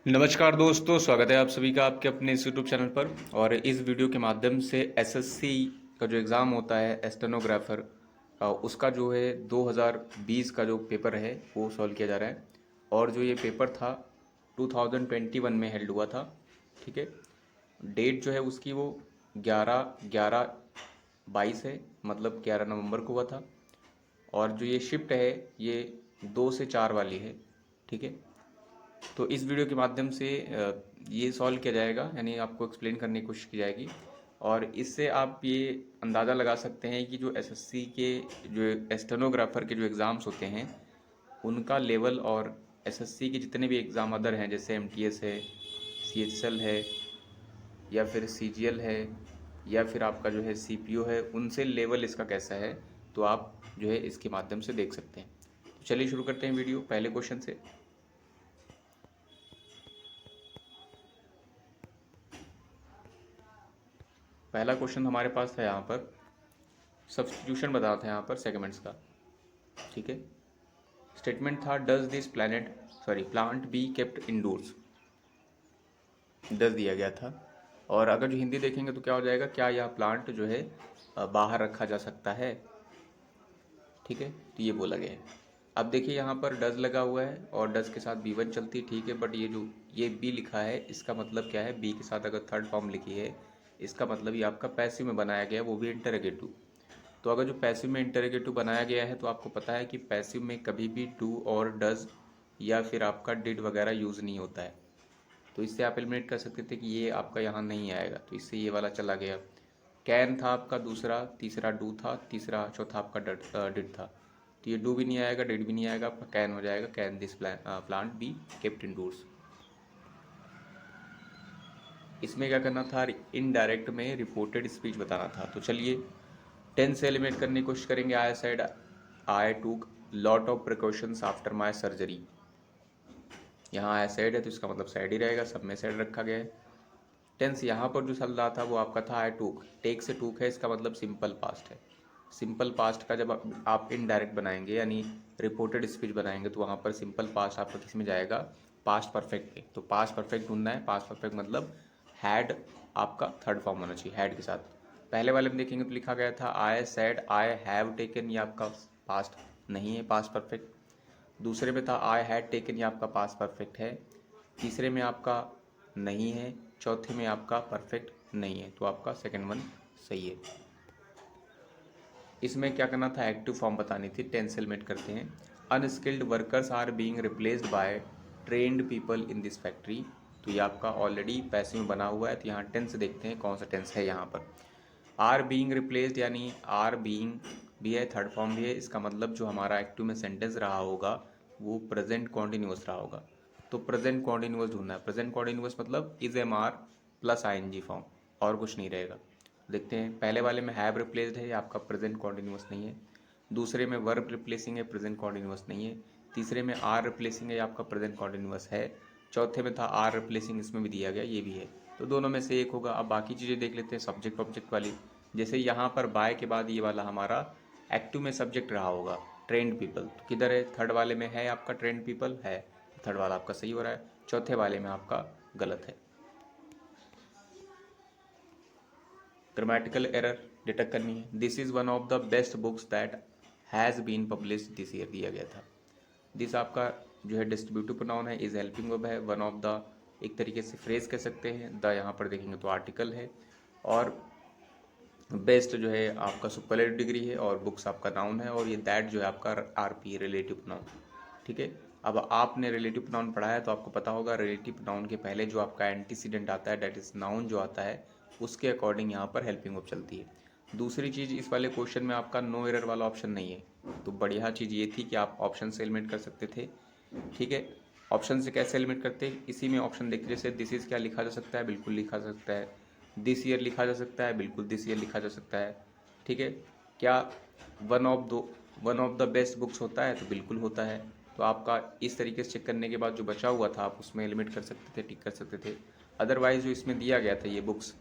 नमस्कार दोस्तों, स्वागत है आप सभी का आपके अपने इस यूट्यूब चैनल पर। और इस वीडियो के माध्यम से एसएससी का जो एग्ज़ाम होता है स्टेनोग्राफर उसका जो है 2020 का जो पेपर है वो सॉल्व किया जा रहा है। और जो ये पेपर था 2021 में हेल्ड हुआ था। ठीक है, डेट जो है उसकी वो 11/11/22 है, मतलब 11 नवंबर को हुआ था। और जो ये शिफ्ट है ये 2 से 4 वाली है। ठीक है, तो इस वीडियो के माध्यम से ये सॉल्व किया जाएगा, यानी आपको एक्सप्लेन करने की कोशिश की जाएगी। और इससे आप ये अंदाज़ा लगा सकते हैं कि जो एसएससी के जो स्टेनोग्राफर के जो एग्ज़ाम्स होते हैं उनका लेवल, और एसएससी के जितने भी एग्ज़ाम अदर हैं जैसे एमटीएस है, सीएचएसएल है, या फिर सीजीएल है, या फिर आपका जो है सीपीओ है, उनसे लेवल इसका कैसा है, तो आप जो है इसके माध्यम से देख सकते हैं। तो चलिए शुरू करते हैं वीडियो पहले क्वेश्चन से। पहला क्वेश्चन हमारे पास था यहाँ पर, सब्स्टिट्यूशन बता था यहाँ पर सेगमेंट्स का। ठीक है, स्टेटमेंट था does this plant be kept indoors, does दिया गया था। और अगर जो हिंदी देखेंगे तो क्या हो जाएगा, क्या यह प्लांट जो है बाहर रखा जा सकता है। ठीक है, तो ये बोला गया है। अब देखिए यहाँ पर डज लगा हुआ है और डज के साथ बी1 चलती है। ठीक है, बट ये बी लिखा है, इसका मतलब क्या है, बी के साथ अगर थर्ड फॉर्म लिखी है इसका मतलब ये आपका पैसिव में बनाया गया है, वो भी इंटरोगेटिव। तो अगर जो पैसिव में इंटरोगेटिव बनाया गया है तो आपको पता है कि पैसिव में कभी भी डू और डज या फिर आपका डिड वगैरह यूज़ नहीं होता है। तो इससे आप एलिमिनेट कर सकते थे कि ये आपका यहाँ नहीं आएगा, तो इससे ये वाला चला गया। कैन था आपका दूसरा, तीसरा डू था, तीसरा चौथा आपका डिड था। तो ये डू भी नहीं आएगा, डिड भी नहीं आएगा, आपका कैन हो जाएगा, can this plant be kept indoors. इसमें क्या करना था, इनडायरेक्ट में रिपोर्टेड स्पीच बताना था। तो चलिए 10 से एलिमिनेट करने की कोशिश करेंगे। आई सेड आई टूक lot of precautions after my surgery. यहाँ आई सेड है तो इसका मतलब सैड ही रहेगा, सब में सैड रखा गया है। टेंस यहाँ पर जो चल रहा था वो आपका था आई टूक, टेक से टूक है, इसका मतलब सिंपल पास्ट है। सिंपल पास्ट का जब आप इनडायरेक्ट बनाएंगे यानी रिपोर्टेड स्पीच बनाएंगे तो वहाँ पर सिंपल पास्ट आपका किस में जाएगा, पास्ट परफेक्ट पे। तो पास्ट परफेक्ट ढूंढना है, पास्ट परफेक्ट मतलब हैड आपका थर्ड फॉर्म होना चाहिए हैड के साथ। पहले वाले में देखेंगे तो लिखा गया था I said I have taken, ये आपका पास्ट नहीं है, पास्ट परफेक्ट। दूसरे में था आई हैड टेकन, ये आपका पास्ट परफेक्ट है। तीसरे में आपका नहीं है, चौथे में आपका परफेक्ट नहीं है, तो आपका सेकंड वन सही है। इसमें क्या करना था, एक्टिव फॉर्म बतानी थी। टेंस एलिमेंट करते हैं। Unskilled workers are being replaced by trained people in this factory. तो ये आपका ऑलरेडी पैसिव में बना हुआ है, तो यहाँ टेंस देखते हैं कौन सा टेंस है यहाँ पर। आर बीइंग रिप्लेस्ड यानी आर बीइंग भी है, थर्ड फॉर्म भी है, इसका मतलब जो हमारा एक्टिव में सेंटेंस रहा होगा वो प्रेजेंट कॉन्टिन्यूअस रहा होगा। तो प्रेजेंट कॉन्टिन्यूअस ढूंढना है। प्रेजेंट कॉन्टिन्यूअस मतलब is am are plus ING form, और कुछ नहीं रहेगा। देखते हैं, पहले वाले में हैव रिप्लेस्ड है, ये आपका प्रेजेंट कॉन्टिन्यूअस नहीं है। दूसरे में वर्ब रिप्लेसिंग है, प्रेजेंट कॉन्टिन्यूअस नहीं है। तीसरे में आर रिप्लेसिंग है, ये आपका प्रेजेंट कॉन्टिन्यूअस है। चौथे में था आर रिप्लेसिंग, इसमें भी दिया गया, ये भी है। तो दोनों में से एक होगा। अब बाकी चीज़ें देख लेते हैं सब्जेक्ट ऑब्जेक्ट वाली। जैसे यहाँ पर बाय के बाद ये वाला हमारा एक्टिव में सब्जेक्ट रहा होगा ट्रेंड पीपल, तो किधर है, थर्ड वाले में है आपका ट्रेंड पीपल है, थर्ड वाला आपका सही हो रहा है। चौथे वाले में आपका गलत है। ग्रामेटिकल एरर डिटेक्ट करनी है। This is one of the best books that has been publish this year दिया गया था। दिस आपका जो है डिस्ट्रीब्यूटिव प्रोनाउन है, इज हेल्पिंग वर्ब है, वन ऑफ द एक तरीके से फ्रेज कह सकते हैं। द यहाँ पर देखेंगे तो आर्टिकल है, और बेस्ट जो है आपका सुपरलेटिव डिग्री है, और बुक्स आपका नाउन है, और ये दैट जो है आपका आरपी रिलेटिव प्रोनाउन। ठीक है, अब आपने रिलेटिव प्रोनाउन पढ़ा है तो आपको पता होगा रिलेटिव प्रोनाउन के पहले जो आपका एंटीसीडेंट आता है दैट इज नाउन जो आता है, उसके अकॉर्डिंग यहाँ पर हेल्पिंग वर्ब चलती है। दूसरी चीज़, इस वाले क्वेश्चन में आपका नो एरर वाला ऑप्शन नहीं है, तो बढ़िया चीज़ ये थी कि आप ऑप्शन से एलिमिनेट कर सकते थे। ठीक है, ऑप्शन से कैसे एलिमिनेट करते हैं, इसी में ऑप्शन देखिए, जैसे दिस इज़ क्या लिखा जा सकता है, बिल्कुल लिखा जा सकता है। दिस ईयर लिखा जा सकता है, बिल्कुल दिस ईयर लिखा जा सकता है। ठीक है, क्या one of the best books होता है, तो बिल्कुल होता है। तो आपका इस तरीके से चेक करने के बाद जो बचा हुआ था आप उसमें एलिमिनेट कर सकते थे, टिक कर सकते थे। अदरवाइज जो इसमें दिया गया था ये बुक्स,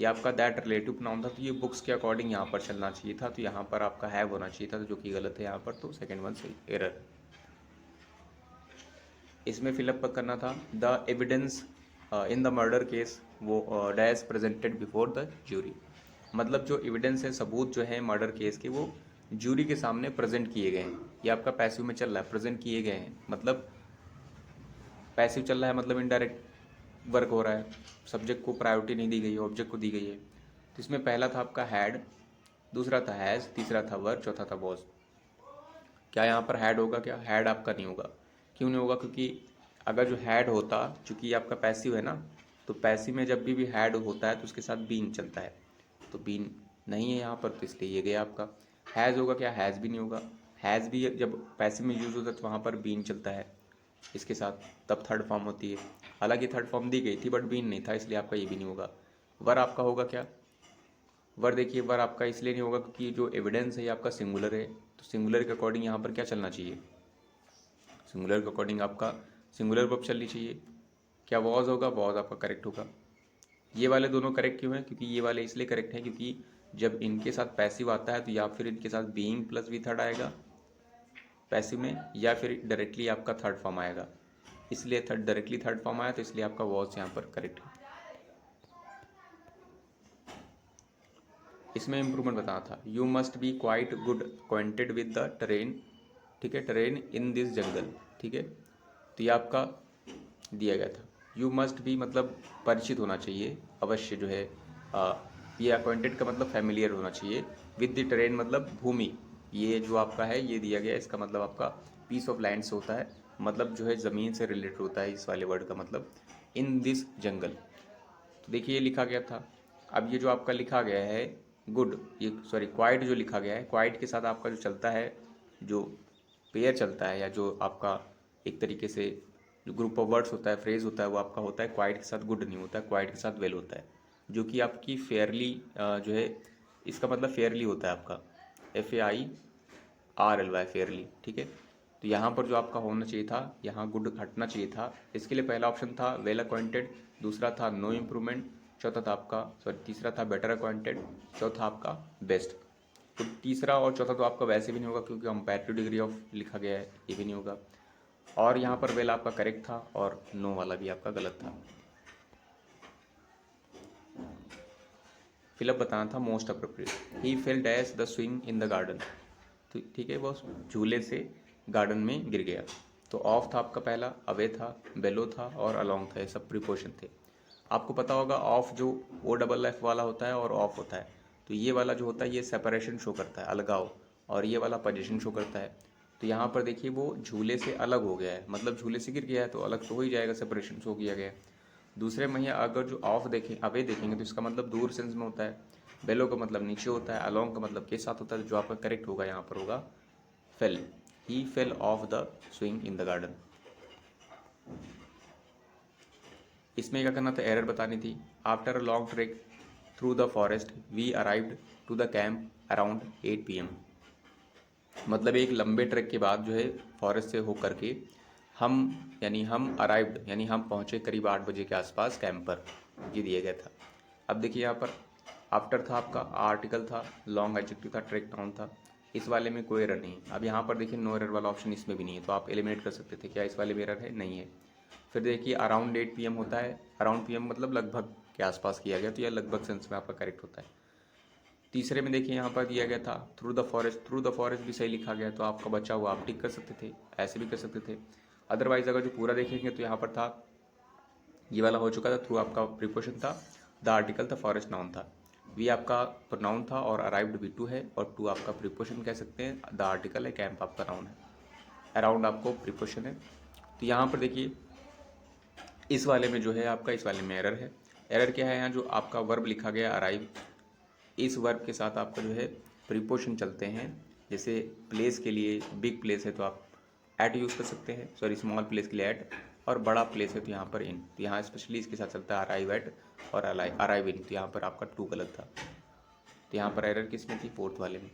ये आपका दैट रिलेटिव प्रोनाउन था, तो ये बुक्स के अकॉर्डिंग यहाँ पर चलना चाहिए था, तो यहाँ पर आपका हैव होना चाहिए था, तो जो कि गलत है यहाँ पर, तो सेकंड वन सही एरर। इसमें फिलअप करना था the evidence in the murder case वो dash presented before the jury. मतलब जो एविडेंस है, सबूत जो है मर्डर केस के, वो ज्यूरी के सामने प्रेजेंट किए गए हैं। ये आपका पैसिव में चल रहा है, प्रेजेंट किए गए हैं, मतलब पैसिव चल रहा है, मतलब इनडायरेक्ट वर्क हो रहा है। सब्जेक्ट को प्रायोरिटी नहीं दी गई है, ऑब्जेक्ट को दी गई है। तो इसमें पहला था आपका हैड, दूसरा था हैज़, तीसरा था वर, चौथा था वॉज। क्या यहाँ पर हैड होगा? क्या हैड आपका नहीं होगा? क्यों नहीं होगा? क्योंकि अगर जो हैड होता, चूंकि आपका पैसिव है ना, तो पैसिव में जब भी हैड होता है तो उसके साथ बीन चलता है, तो बीन नहीं है यहाँ पर, तो इसलिए ये गया आपका। हैज़ होगा क्या? हैज़ भी नहीं होगा। हैज़ भी जब पैसिव में यूज़ होता है तो वहाँ पर बीन चलता है इसके साथ, तब थर्ड फॉर्म होती है। हालांकि थर्ड फॉर्म दी गई थी बट बीन नहीं था, इसलिए आपका ये भी नहीं होगा। वर आपका होगा क्या? वर देखिए, वर आपका इसलिए नहीं होगा क्योंकि जो एविडेंस है ये आपका सिंगुलर है, तो सिंगुलर के अकॉर्डिंग यहाँ पर क्या चलना चाहिए? सिंगुलर के अकॉर्डिंग आपका सिंगुलर वर्ब चलनी चाहिए। क्या वॉज होगा? वॉज आपका करेक्ट होगा। ये वाले दोनों करेक्ट क्यों हैं? क्योंकि ये वाले इसलिए करेक्ट हैं क्योंकि जब इनके साथ पैसिव आता है तो या फिर इनके साथ बीइंग प्लस वी थर्ड आएगा पैसिव में, या फिर डायरेक्टली आपका थर्ड फॉर्म आएगा। इसलिए डायरेक्टली थर्ड फॉर्म आया, तो इसलिए आपका वॉज यहाँ पर करेक्ट है। इसमें इम्प्रूवमेंट बताना था, you must be quite good acquainted with the terrain, ठीक है, टेरेन इन दिस जंगल, ठीक है। तो ये आपका दिया गया था। यू मस्ट बी मतलब परिचित होना चाहिए, अवश्य जो है ये अक्वाइंटेड का मतलब फैमिलियर होना चाहिए। विद द टेरेन मतलब भूमि, ये जो आपका है ये दिया गया, इसका मतलब आपका पीस ऑफ लैंड से होता है, मतलब जो है ज़मीन से रिलेटेड होता है इस वाले वर्ड का मतलब। इन दिस जंगल, तो देखिए ये लिखा गया था। अब ये जो आपका लिखा गया है गुड, ये सॉरी क्वाइट जो लिखा गया है, क्वाइट के साथ आपका जो चलता है, जो पेयर चलता है, या जो आपका एक तरीके से जो ग्रुप ऑफ वर्ड्स होता है, फ्रेज होता है, वो आपका होता है क्वाइट के साथ गुड नहीं होता है, क्वाइट के साथ वेल होता है, जो कि आपकी फेयरली जो है, इसका मतलब फेयरली होता है आपका, FAIRLY फेयरली, ठीक है। तो यहाँ पर जो आपका होना चाहिए था, यहाँ गुड हटना चाहिए था। इसके लिए पहला ऑप्शन था वेल अक्वाइंटेड, दूसरा था नो इम्प्रूवमेंट, चौथा था आपका सॉरी तीसरा था बेटर अक्वाइंटेड, चौथा आपका बेस्ट। तो तीसरा और चौथा तो आपका वैसे भी नहीं होगा क्योंकि कंपैरेटिव डिग्री ऑफ लिखा गया है, ये भी नहीं होगा। और यहाँ पर वेल आपका करेक्ट था और नो वाला भी आपका गलत था। फिलअप बताना था most appropriate, he fail dash the swing in the garden, तो ठीक है, वो झूले से गार्डन में गिर गया। तो ऑफ था आपका पहला, अवे था, बेलो था और अलोंग था, ये सब प्रीपोजिशन थे। आपको पता होगा ऑफ जो OFF वाला होता है और ऑफ होता है, तो ये वाला जो होता है ये सेपरेशन शो करता है, अलगाव, और ये वाला पोजीशन शो करता है। तो यहाँ पर देखिए वो झूले से अलग हो गया है, मतलब झूले से गिर गया है तो अलग तो हो ही जाएगा, सेपरेशन शो किया गया है। दूसरे में अगर जो ऑफ देखें, अवे देखेंगे तो इसका मतलब दूर सेंस में होता है, बेलो का मतलब नीचे होता है, अलोंग का मतलब के साथ होता है। जो आपका करेक्ट होगा यहाँ पर होगा fell, he fell off the swing in the garden. इसमें क्या करना था, एरर बतानी थी। After a long trek through the forest we arrived to the camp around 8 PM। मतलब एक लंबे ट्रैक के बाद जो है फॉरेस्ट से होकर के हम अराइव्ड यानी हम पहुँचे करीब 8 बजे के आसपास कैंप पर, ये दिया गया था। अब देखिए यहाँ पर आफ्टर था आपका, आर्टिकल था, लॉन्ग एडजेक्टिव था, ट्रैक नाउन था, इस वाले में कोई एरर नहीं। अब यहाँ पर देखिए नो एरर वाला ऑप्शन इसमें भी नहीं है, तो आप एलिमिनेट कर सकते थे, क्या इस वाले में एरर है? नहीं है। फिर देखिए अराउंड 8 PM होता है, अराउंड PM मतलब लगभग के आसपास किया गया, तो यह लगभग सेंस में आपका करेक्ट होता है। तीसरे में देखिए यहाँ पर दिया गया था थ्रू द फॉरेस्ट भी सही लिखा गया, तो आपका बचा हुआ आप टिक कर सकते थे, ऐसे भी कर सकते थे। अदरवाइज अगर जो पूरा देखेंगे तो यहाँ पर था, ये वाला हो चुका था, थ्रू आपका प्रीपोजिशन था, द आर्टिकल था, फॉरेस्ट नाउन था, वी आपका प्रोनाउन था और अराइव्ड भी टू है, और टू आपका प्रीपोजिशन कह सकते हैं, द आर्टिकल है, कैंप आपका नाउन है, अराउंड आपको प्रीपोजिशन है। तो यहाँ पर देखिए इस वाले में जो है आपका, इस वाले में एरर है। एरर क्या है? यहाँ जो आपका वर्ब लिखा गया अराइव, इस वर्ब के साथ आपका जो है प्रीपोजिशन चलते हैं। जैसे प्लेस के लिए बिग प्लेस है तो आप एट यूज़ कर सकते हैं, सॉरी स्मॉल प्लेस के लिए एट, और बड़ा प्लेस है तो यहाँ पर इन, तो यहाँ स्पेशली इसके साथ चलता है अराइव एट और अराइव इन, तो यहाँ पर आपका टू गलत था। तो यहाँ पर एरर किस में थी? फोर्थ वाले में।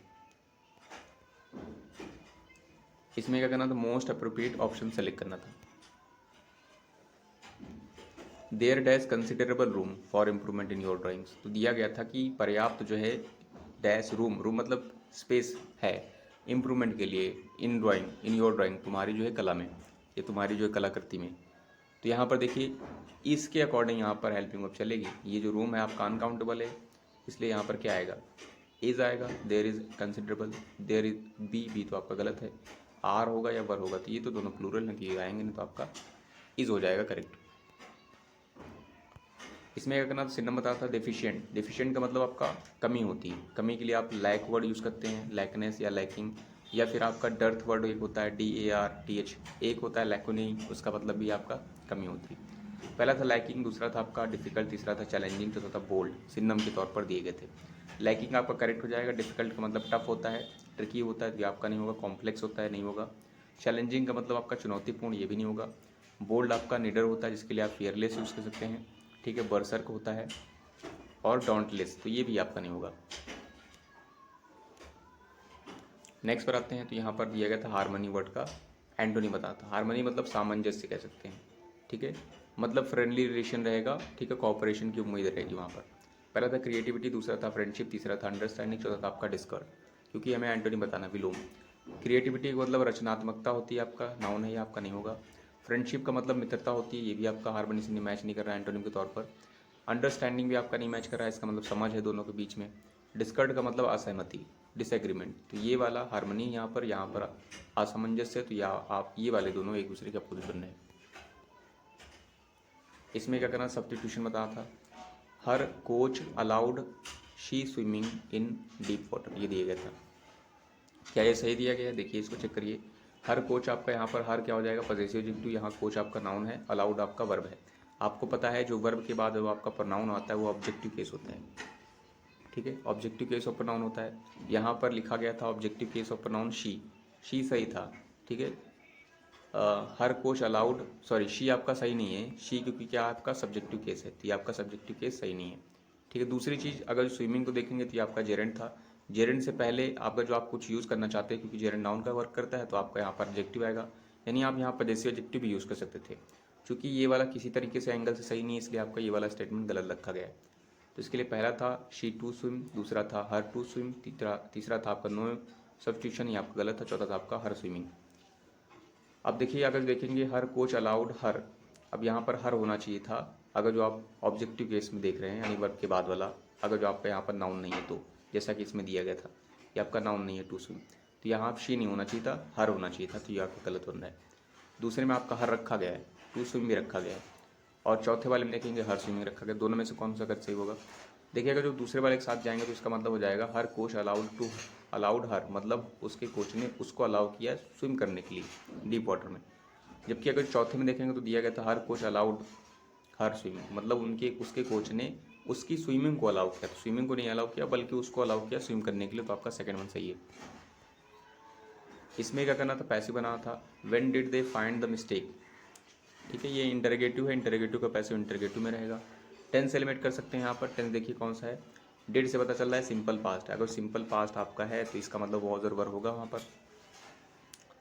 इसमें क्या करना था, मोस्ट अप्रोप्रिएट ऑप्शन सेलेक्ट करना था। There dash considerable room for improvement in your drawings, तो दिया गया था कि पर्याप्त जो है डैश रूम मतलब स्पेस है इम्प्रूवमेंट के लिए in drawing, in your drawing, तुम्हारी जो है कला में। ये तुम्हारी जो कलाकृति में। तो यहाँ पर देखिए इसके अकॉर्डिंग यहाँ पर हेल्पिंग वर्ब चलेगी। ये जो रूम है आपका अनकाउंटेबल है, इसलिए यहाँ पर क्या आएगा, इज आएगा। There is considerable, there is B तो आपका गलत है, आर होगा या वर होगा, तो ये तो दोनों प्लूरल हैं, तो ये आएंगे नहीं, तो आपका इज हो जाएगा करेक्ट। इसमें क्या करना, सिनम बताया था डेफिशिएंट। डेफिशिएंट का मतलब आपका कमी होती है, कमी के लिए आप लैक वर्ड यूज़ करते हैं, लैकनेस या लैकिंग, या फिर आपका डर्थ वर्ड एक होता है DARTH, एक होता है लैकोनी, उसका मतलब भी आपका कमी होती है। पहला था लैकिंग, दूसरा था आपका डिफिकल्ट, तीसरा था चैलेंजिंग, चौथा था बोल्ड, सिनम के तौर पर दिए गए थे। लैकिंग आपका करेक्ट हो जाएगा। डिफिकल्ट का मतलब टफ होता है, ट्रिकी होता है, ये आपका नहीं होगा। कॉम्प्लेक्स होता है, नहीं होगा। चैलेंजिंग का मतलब आपका चुनौतीपूर्ण, ये भी नहीं होगा। बोल्ड आपका निडर होता है, जिसके लिए आप फियरलेस यूज़ कर सकते हैं, ठीक है। बर्सर्क होता है, और डॉन्टलेस, तो ये भी आपका नहीं होगा। नेक्स्ट पर आते हैं, तो यहाँ पर दिया गया था हारमनी वर्ड का एंटोनी बताया था। हारमनी मतलब सामंजस्य कह सकते हैं, ठीक है, मतलब फ्रेंडली रिलेशन रहेगा, ठीक है, कोऑपरेशन की उम्मीद रहेगी वहाँ पर। पहला था क्रिएटिविटी, दूसरा था फ्रेंडशिप, तीसरा था अंडरस्टैंडिंग, चौथा था आपका डिस्कॉर्ड, क्योंकि हमें एंटोनी बताना विलोम। क्रिएटिविटी का मतलब रचनात्मकता होती है, आपका नाउन है, ये आपका नहीं होगा। फ्रेंडशिप का मतलब मित्रता होती है, ये भी आपका हारमनी से मैच नहीं कर रहा है एंटोनिम के तौर पर। अंडरस्टैंडिंग भी आपका नहीं मैच कर रहा है, इसका मतलब समझ है दोनों के बीच में। डिस्कॉर्ड का मतलब असहमति, डिसएग्रीमेंट, तो ये वाला हारमनी यहाँ पर असमंजस्य है, तो या आप ये वाले दोनों एक दूसरे के अपोजिट बन रहे हैं। इसमें क्या करना, सब्स्टिट्यूशन बताया था। Her coach allowed she swimming in deep water, ये दिया गया था। क्या ये सही दिया गया है, देखिए इसको चेक करिए। हर कोच आपका यहाँ पर हर क्या हो जाएगा, पॉसेसिव एडजेक्टिव, यहाँ कोच आपका नाउन है, अलाउड आपका वर्ब है। आपको पता है जो वर्ब के बाद जो आपका प्रोनाउन आता है वो ऑब्जेक्टिव केस होता है, ठीक है, ऑब्जेक्टिव केस ऑफ प्रोनाउन होता है। यहाँ पर लिखा गया था objective case of pronoun she सही था, ठीक है। हर कोच अलाउड, सॉरी शी आपका सही नहीं है, शी क्योंकि क्या आपका सब्जेक्टिव केस है, तो ये आपका सब्जेक्टिव केस सही नहीं है, ठीक है। दूसरी चीज़ अगर स्विमिंग को देखेंगे तो ये आपका जेरेंट था। जेरेंट से पहले आपका जो आप कुछ यूज़ करना चाहते हैं, क्योंकि जेरेंट नाउन का वर्क करता है, तो आपका यहाँ पर एडजेक्टिव आएगा, यानी आप यहाँ पर जैसे एडजेक्टिव भी यूज़ कर सकते थे। चूँकि ये वाला किसी तरीके से एंगल से सही नहीं है, इसलिए आपका ये वाला स्टेटमेंट गलत रखा गया है। तो इसके लिए पहला था शी टू स्विम, दूसरा था हर टू स्विम, तीसरा था आपका नो सब्स्टिट्यूशन, ये आपका गलत था, चौथा था आपका हर स्विमिंग। अब देखिए अगर देखेंगे हर कोच अलाउड हर, अब यहाँ पर हर होना चाहिए था, अगर जो आप ऑब्जेक्टिव केस में देख रहे हैं, यानी वर्ब के बाद वाला, अगर जो आपका यहाँ पर नाउन नहीं है, तो जैसा कि इसमें दिया गया था, ये आपका नाउन नहीं है टू स्विम, तो यहाँ आप शी नहीं होना चाहिए था, हर होना चाहिए था, तो ये आपका गलत बन रहा है। दूसरे में आपका हर रखा गया है, टू स्विम भी रखा गया है, और चौथे वाले में देखेंगे हर स्विमिंग रखा गया। दोनों में से कौन सा अगर सही होगा, देखिए अगर जो दूसरे वाले के साथ जाएंगे तो इसका मतलब हो जाएगा हर कोच अलाउड हर, मतलब उसके कोच ने उसको अलाउ किया स्विम करने के लिए डीप वाटर में। जबकि अगर चौथे में देखेंगे तो दिया गया था हर कोच अलाउड हर स्विमिंग, मतलब उसके कोच ने उसकी स्विमिंग को अलाउ किया, तो स्विमिंग को नहीं अलाउ किया बल्कि उसको अलाउ किया स्विम करने के लिए, तो आपका सेकंड वन सही है। इसमें क्या करना था, पैसिव बनाना था। When did they find the mistake, ठीक है, ये इंटरोगेटिव है, इंटरोगेटिव का पैसिव इंटरोगेटिव में रहेगा। टेंस एलिमेंट कर सकते हैं यहाँ पर। टेंस देखिए कौन सा है, डिड से पता चल रहा है सिंपल पास्ट है, अगर सिंपल पास्ट आपका है तो इसका मतलब वॉज और वर होगा वहाँ पर,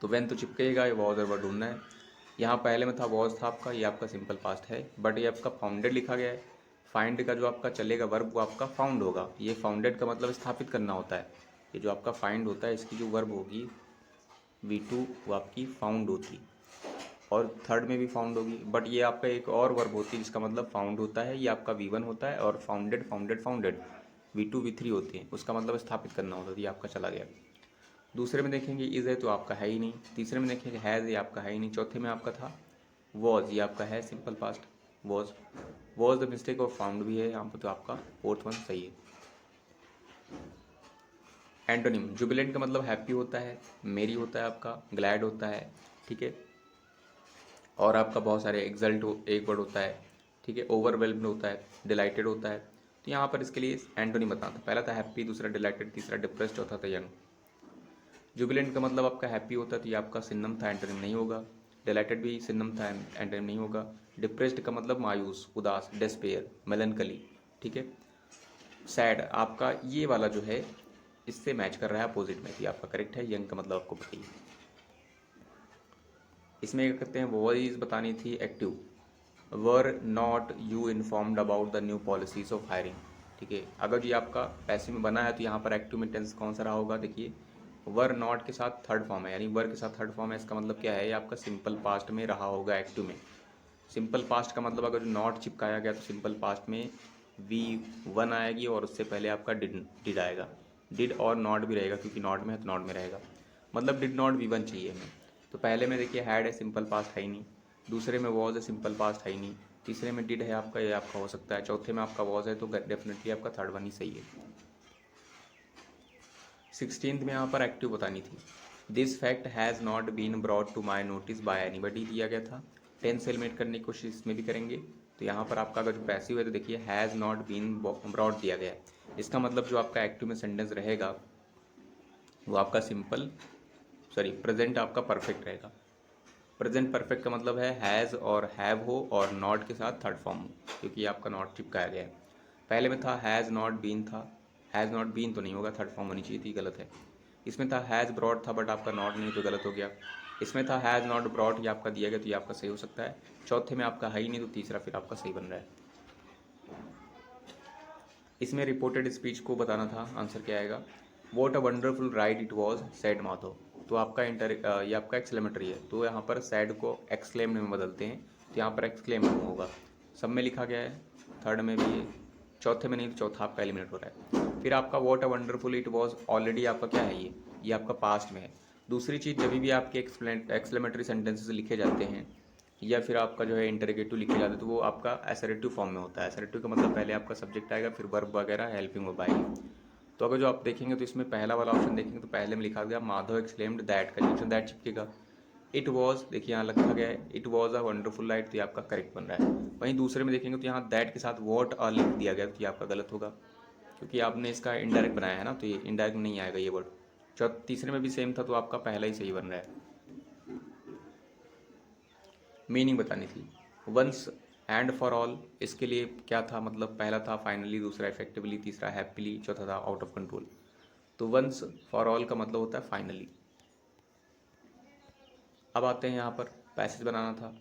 तो व्हेन तो चिपकेगा, ये वॉज और वर ढूंढना है। यहाँ पहले में था वॉज था आपका, ये आपका सिंपल पास्ट है, बट ये आपका फाउंडेड लिखा गया है। फाइंड का जो आपका चलेगा वर्ब वो आपका फाउंड होगा, ये फाउंडेड का मतलब स्थापित करना होता है। ये जो आपका फाइंड होता है इसकी जो वर्ब होगी V2 वो आपकी फाउंड होती, और थर्ड में भी फाउंड होगी, बट ये आपका एक और वर्ब होती है जिसका मतलब फाउंड होता है, ये आपका V1 होता है, और फाउंडेड V2 V3 होते हैं, उसका मतलब स्थापित करना होता है, ये आपका चला गया। दूसरे में देखेंगे इज़ है, तो आपका है ही नहीं। तीसरे में देखेंगे हैज़, ये आपका है ही नहीं। चौथे में आपका था वॉज, ये आपका है simple past was the mistake, और फाउंड भी है यहाँ पर, तो आपका फोर्थ वन सही है। एंटोनिम, जुबिलेंट का मतलब हैप्पी होता है, मेरी होता है आपका, ग्लैड होता है, ठीक है, और आपका बहुत सारे एक्सल्ट एक वर्ड होता है, ठीक है, ओवरवेल्म्ड होता है, डिलाइटेड होता है। तो यहाँ पर इसके लिए एंटोनिम बताना था। पहला था हैप्पी, दूसरा डिलाइटेड, तीसरा डिप्रेस्ड, चौथा था यंग। जुबिलेंट का मतलब आपका हैप्पी होता है, तो ये आपका सिनम था, एंटोनिम नहीं होगा। डिलाइटेड भी सिनम था, एंटोनिम नहीं होगा। डिप्रेस्ड का मतलब मायूस, उदास, डेस्पेयर, मेलनकली, ठीक है। सैड आपका ये वाला जो है इससे मैच कर रहा है अपोजिट में, तो ये आपका करेक्ट है। यंग का मतलब आपको बताइए। इसमें क्या करते हैं, वॉइस बतानी थी active, were not you informed about the new policies of hiring, ठीक है। अगर ये आपका पैसिव में बना है तो यहाँ पर एक्टिव में टेंस कौन सा रहा होगा, देखिए वर नॉट के साथ थर्ड फॉर्म है, यानी वर के साथ थर्ड फॉर्म है, इसका मतलब क्या है, ये आपका सिंपल पास्ट में रहा होगा एक्टिव में। सिंपल पास्ट का मतलब अगर नॉट चिपकाया गया तो सिंपल पास्ट में V1 आएगी और उससे पहले आपका डिड आएगा। डिड और नॉट भी रहेगा, क्योंकि नॉट में है तो नॉट में रहेगा, मतलब डिड नॉट V1 चाहिए हमें। तो पहले में देखिए हैड है, सिंपल पास्ट है ही नहीं। दूसरे में वॉज है, सिंपल पास्ट है ही नहीं। तीसरे में डिड है आपका, ये आपका हो सकता है। चौथे में आपका वॉज है, तो डेफिनेटली आपका थर्ड वन ही सही है। 16th में यहाँ पर एक्टिव बतानी थी। This fact has not been brought to my notice by anybody दिया गया था। टेंस एलिमिनेट करने की कोशिश इसमें भी करेंगे। तो यहाँ पर आपका अगर पैसिव है तो देखिए हैज़ नॉट बीन ब्रॉड दिया गया है। इसका मतलब जो आपका एक्टिव में सेंटेंस रहेगा वो आपका प्रेजेंट आपका परफेक्ट रहेगा। प्रेजेंट परफेक्ट का मतलब है हैज़ और हैव हो और नॉट के साथ थर्ड फॉर्म हो, क्योंकि आपका नॉट चिपकाया गया है। पहले में था हैज़ नॉट बीन था, हैज़ नॉट बीन तो नहीं होगा, थर्ड फॉर्म होनी चाहिए थी, गलत है। इसमें था हैज़ ब्रॉड था बट आपका नॉट नहीं तो गलत हो गया। इसमें था हैज़ नॉट ब्रॉड, ये आपका दिया गया तो ये आपका सही हो सकता है। चौथे में आपका है ही नहीं तो तीसरा फिर आपका सही बन रहा है। इसमें रिपोर्टेड स्पीच को बताना था, आंसर क्या आएगा। What a wonderful ride it was sad Madhav. तो आपका ये आपका एक्सक्लेमेटरी है, तो यहाँ पर सैड को एक्सक्लेम में बदलते हैं, तो यहाँ पर एक्सक्लेम होगा। सब में लिखा गया है, थर्ड में भी है, चौथे में नहीं तो चौथा आपका एलिमिनेट हो रहा है। फिर आपका what a wonderful it was already आपका क्या है, ये आपका पास्ट में है। दूसरी चीज़, जब भी आपके एक्सक्लेमेटरी सेंटेंसेस लिखे जाते हैं या फिर आपका जो है इंटरोगेटिव लिखे जाते हैं, तो वो आपका एसरेटिव फॉर्म में होता है। एसरेटिव का मतलब पहले आपका सब्जेक्ट आएगा, फिर वर्ब वगैरह हेल्पिंग वर्ब आएगी। तो अगर जो आप देखेंगे तो इसमें पहला वाला ऑप्शन देखेंगे तो पहले में लिखा गया Madhav exclaimed that, conjunction that चिपकेगा। इट वॉज, देखिए यहाँ लिखा गया है it was a wonderful light, तो ये आपका करेक्ट बन रहा है। वहीं दूसरे में देखेंगे तो यहाँ दैट के साथ वॉट अ लिख दिया गया, तो ये आपका गलत होगा, क्योंकि आपने इसका इनडायरेक्ट बनाया है ना, तो ये इनडायरेक्ट नहीं आएगा ये वर्ड। तीसरे में भी सेम था, तो आपका पहला ही सही बन रहा है। मीनिंग बतानी थी। वंस एंड फॉर ऑल, इसके लिए क्या था, मतलब पहला था फाइनली, दूसरा इफेक्टिवली, तीसरा हैप्पीली, चौथा था आउट ऑफ कंट्रोल। तो वंस फॉर ऑल का मतलब होता है फाइनली। अब आते हैं यहाँ पर पैसेज बनाना था।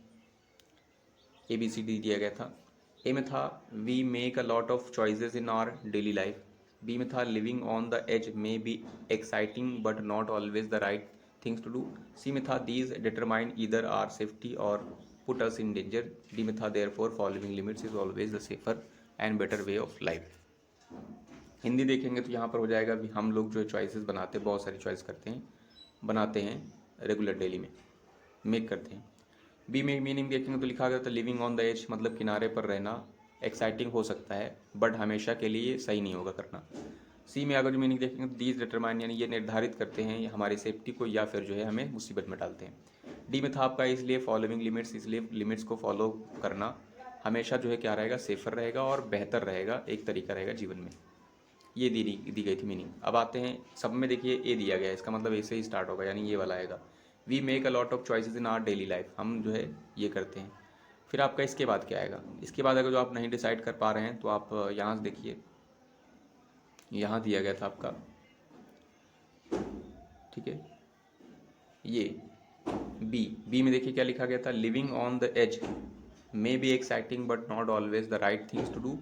ABCD दिया गया था। ए में था we make a lot of choices in our daily life. B में था living on the edge may be exciting but not always the right things to do. C में था these determine either our safety or put us in danger. D में था therefore following limits is always the safer and better way of life. Hindi देखेंगे तो यहाँ पर हो जाएगा भी हम लोग जो चॉइसेस बनाते हैं, बहुत सारी चॉइस करते हैं, बनाते हैं रेगुलर डेली में, मेक करते हैं। बी में मीनिंग देखेंगे तो लिखा गया था लिविंग ऑन द एज, मतलब किनारे पर रहना एक्साइटिंग हो सकता है बट हमेशा के लिए सही नहीं होगा करना। सी में अगर जो मीनिंग देखेंगे तो दीज डिटरमाइन, यानी ये निर्धारित करते हैं हमारी सेफ्टी को या फिर जो है हमें मुसीबत में डालते हैं। डी में था आपका इसलिए फॉलोइंग लिमिट्स, इसलिए लिमिट्स को फॉलो करना हमेशा जो है क्या रहेगा, सेफर रहेगा और बेहतर रहेगा, एक तरीका रहेगा जीवन में। ये दी गई थी मीनिंग। अब आते हैं सब में, देखिए ए दिया गया है, इसका मतलब ए से ही स्टार्ट होगा, यानी ये वाला आएगा। We make a lot of choices in our daily life, हम जो है ये करते हैं। फिर आपका इसके बाद क्या आएगा, इसके बाद अगर जो आप नहीं डिसाइड कर पा रहे हैं तो आप यहाँ से देखिए, यहाँ दिया गया था आपका, ठीक है, ये बी में देखिए क्या लिखा गया था, living on the edge may be exciting but not always the right things to do,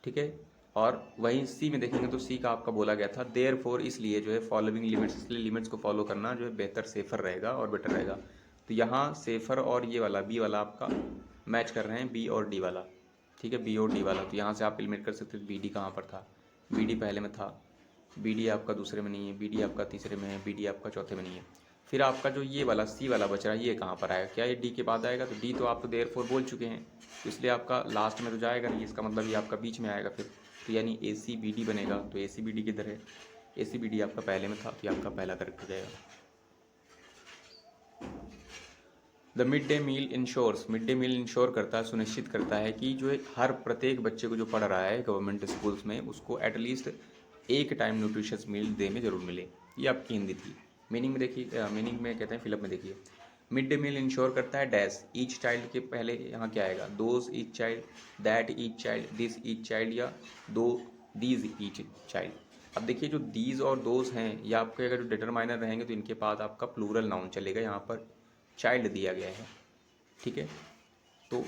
ठीक है। और वहीं सी में देखेंगे तो सी का आपका बोला गया था देयर फोर, इसलिए जो है फॉलोइंग लिमिट्स, इसलिए लिमिट्स को फॉलो करना जो है बेहतर, सेफर रहेगा और बेटर रहेगा। तो यहाँ सेफर और ये वाला बी वाला आपका मैच कर रहे हैं, बी और डी वाला, ठीक है, बी और डी वाला। तो यहाँ से आप एलिमिनेट कर सकते थे, बी डी कहाँ पर था, बी डी पहले में था, बी डी आपका दूसरे में नहीं है, बी डी आपका तीसरे में है, बी डी आपका चौथे में नहीं है। फिर आपका जो ये वाला सी वाला बच रहा है, ये कहाँ पर आएगा, क्या ये डी के बाद आएगा, तो डी तो आप तो देयर फोर बोल चुके हैं, तो इसलिए आपका लास्ट में तो जाएगा नहीं, इसका मतलब ये आपका बीच में आएगा फिर, तो यानी ए सी बी डी बनेगा। तो ए सी बी डी किधर है, ए सी बी डी आपका पहले में था, तो ये आपका पहला करेक्ट हो जाएगा। The mid day meal ensures, mid day meal ensure करता है, सुनिश्चित करता है कि जो है हर प्रत्येक बच्चे को जो पढ़ रहा है गवर्नमेंट स्कूल्स में, उसको एटलीस्ट एक टाइम न्यूट्रिशियस मील डे में जरूर मिले। ये आपकी हिंदी थी। मीनिंग में देखिए, मीनिंग में कहते हैं फिलअप में देखिए, मिड डे मील इंश्योर करता है डैश ईच चाइल्ड के पहले यहाँ क्या आएगा, those each child, that each child, this each child या दो दीज ईच चाइल्ड। अब देखिए जो दीज और दोज हैं, या आपके अगर जो डिटरमाइनर रहेंगे तो इनके बाद आपका प्लूरल नाउन चलेगा, यहाँ पर चाइल्ड दिया गया है, ठीक है। तो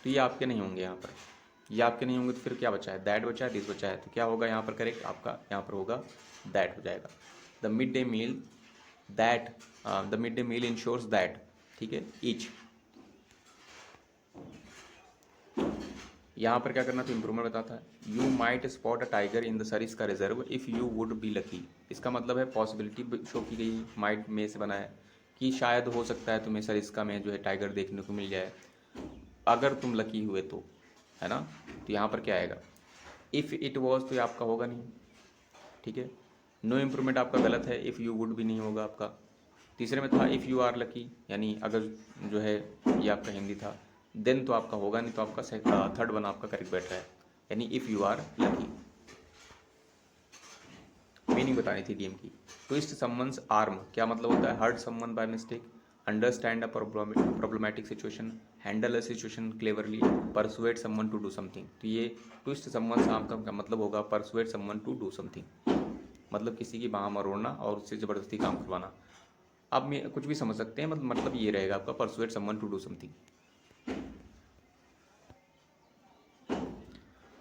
ये आपके नहीं होंगे यहाँ पर, ये आपके नहीं होंगे, तो फिर क्या बचा है, दैट बचा है, दिस बचा है, तो क्या होगा यहाँ पर करेक्ट आपका, यहाँ पर होगा दैट हो जाएगा। The mid day meal that the mid day meal ensures that, ठीक है, ईच। यहाँ पर क्या करना तो इम्प्रूवमेंट बताता है। You might spot a tiger in the Sariska reserve if you would be lucky. इसका मतलब है पॉसिबिलिटी शो की गई, माइट में से बना है कि शायद हो सकता है तुम्हें सरिस्का में जो है टाइगर देखने को मिल जाए अगर तुम लकी हुए तो, है ना। तो यहाँ पर क्या आएगा, इफ़ इट वॉज, तो ये आपका होगा नहीं, ठीक है। नो इम्प्रूवमेंट आपका गलत है, इफ़ यू वुड भी नहीं होगा आपका। तीसरे में था इफ़ यू आर लकी, यानी अगर जो है ये आपका हिंदी था, देन तो आपका होगा नहीं, तो आपका थर्ड वन आपका करेक्ट बैठ रहा है, यानी if you are lucky. Meaning बतानी थी डीएम की। ट्विस्ट समवंस आर्म क्या मतलब होता है, hurt someone by mistake, understand a problematic situation, handle a situation cleverly, persuade someone to do something. तो ये ट्विस्ट समवंस आर्म का मतलब होगा persuade someone to do something, मतलब किसी की बाँह मरोड़ना और उससे ज़बरदस्ती काम करवाना। आप में कुछ भी समझ सकते हैं, मतलब ये रहेगा आपका persuade someone to do something.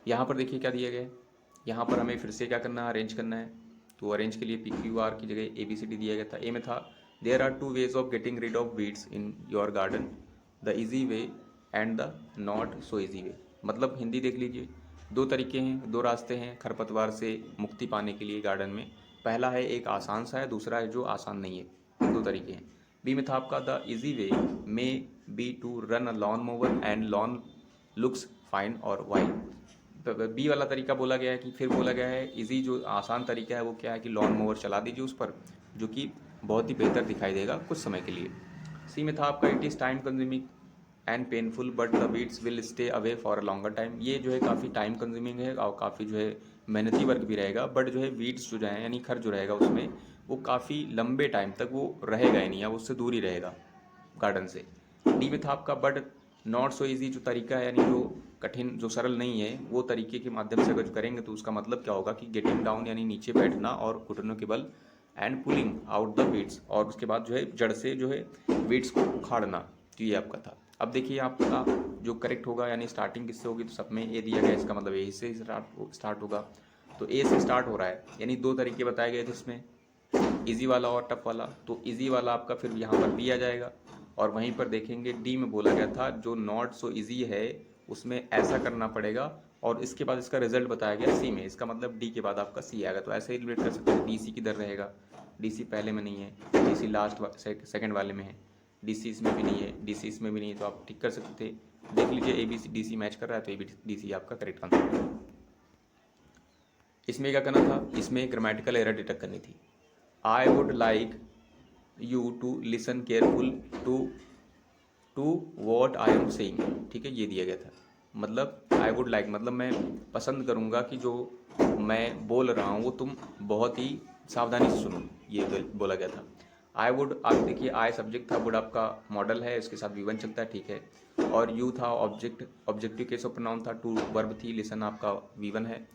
यहाँ पर देखिए क्या दिया गया है, यहाँ पर हमें फिर से क्या करना है, अरेंज करना है। तो अरेंज के लिए पी क्यू आर की जगह ABCD दिया गया था। ए में था there are 2 ways of getting rid of weeds in your garden, the easy way and the not so easy way. मतलब हिंदी देख लीजिए, 2 तरीके हैं, 2 रास्ते हैं खरपतवार से मुक्ति पाने के लिए गार्डन में। पहला है एक आसान सा है, दूसरा है जो आसान नहीं है, 2 तरीके हैं। बी में था आपका the easy way may be to run a lawn mower and lawn looks fine और वाइड। बी वाला तरीका बोला गया है कि फिर बोला गया है इजी जो आसान तरीका है वो क्या है कि लॉन मोवर चला दीजिए उस पर, जो कि बहुत ही बेहतर दिखाई देगा कुछ समय के लिए। सी में था आपका it is time consuming and painful but the weeds will stay away for a longer time. ये जो है काफ़ी टाइम कंज्यूमिंग है और काफ़ी जो है मेहनती वर्क भी रहेगा, बट जो है वीड्स जो है यानी खर जो रहेगा उसमें वो काफ़ी लंबे टाइम तक वो रहेगा ही नहीं, या उससे दूर ही रहेगा गार्डन से। डी में था आपका बट नॉट सो ईजी, जो तरीका है यानी जो कठिन जो सरल नहीं है वो तरीके के माध्यम से अगर करेंगे तो उसका मतलब क्या होगा कि गेटिंग डाउन यानी नीचे बैठना और घुटनों के बल, and pulling out the weeds, और उसके बाद जो है जड़ से जो है वीड्स को उखाड़ना। तो ये आपका था। अब देखिए आपका जो करेक्ट होगा यानी स्टार्टिंग किससे होगी, तो सब में ए दिया गया, इसका मतलब ए से स्टार्ट होगा। तो ए से स्टार्ट हो रहा है, यानी 2 तरीके बताए गए थे इसमें, इजी वाला और टफ वाला। तो इजी वाला आपका फिर यहाँ पर बी आ जाएगा, और वहीं पर देखेंगे डी में बोला गया था जो नॉट सो इजी है उसमें ऐसा करना पड़ेगा, और इसके बाद इसका रिजल्ट बताया गया सी में, इसका मतलब डी के बाद आपका सी आएगा। तो ऐसे ही रिलेट कर सकते हैं, डी सी किधर रहेगा, डी सी पहले में नहीं है, डी सी लास्ट सेकेंड वाले में है, डी सी इसमें भी नहीं है, डी सी इसमें भी नहीं है, तो आप टिक कर सकते थे। देख लीजिए A B C D C match कर रहा है तो ए बी डी सी आपका करेक्ट आंसर है। इसमें क्या करना था, इसमें ग्रामेटिकल एरर डिटेक्ट करनी थी। I would like you to listen careful to what I am saying, ठीक है, ये दिया गया था। मतलब आई वुड लाइक मतलब मैं पसंद करूँगा कि जो मैं बोल रहा हूँ वो तुम बहुत ही सावधानी से सुनो, ये बोला गया था। आई वुड, आप देखिए आई सब्जेक्ट था, वुड आपका मॉडल है, इसके साथ V1 चलता है, ठीक है। और यू था object, objective case of pronoun था, टू वर्ब थी, लिसन आपका V1 है।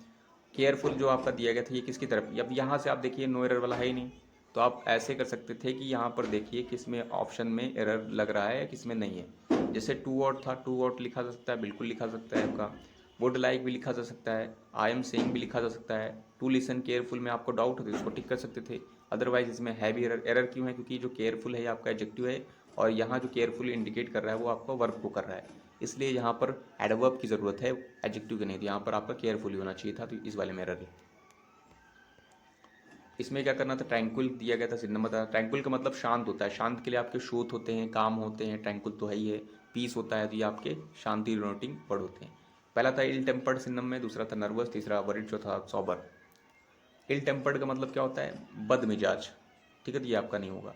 केयरफुल जो आपका दिया गया था ये किसकी तरफ, अब यहाँ से आप देखिए नो एरर वाला है ही नहीं, तो आप ऐसे कर सकते थे कि यहाँ पर देखिए किस में ऑप्शन में एरर लग रहा है या किस में नहीं है। जैसे टू वॉट था, टू वॉट लिखा जा सकता है, बिल्कुल लिखा जा सकता है आपका। वुड लाइक भी लिखा जा सकता है, आई एम सेइंग भी लिखा जा सकता है। टू लिसन केयरफुल में आपको डाउट होती है उसको टिक कर सकते थे। अदरवाइज इसमें है भी एरर। एरर क्यों है, क्योंकि जो केयरफुल है आपका एडजेक्टिव है, और यहाँ जो केयरफुल इंडिकेट कर रहा है वो आपका वर्ब को कर रहा है, इसलिए यहाँ पर एडवर्ब की ज़रूरत है, एडजेक्टिव की नहीं। तो यहाँ पर आपका केयरफुल ही होना चाहिए था, तो इस वाले में एरर है। इसमें क्या करना था, ट्रैंक्विल दिया गया था, सिन्नम बताया। ट्रैंक्विल का मतलब शांत होता है, शांत के लिए आपके शोध होते हैं, काम होते हैं, ट्रैंक्विल तो है ही है। पीस होता है तो ये आपके शांति डिनोटिंग वर्ड होते हैं। पहला था इल टेम्पर्ड सिन्नम में, दूसरा था नर्वस, तीसरा वरिड, चौथा सॉबर। इल टेम्पर्ड का मतलब क्या होता है, बद मिजाज, ठीक है, तो ये आपका नहीं होगा।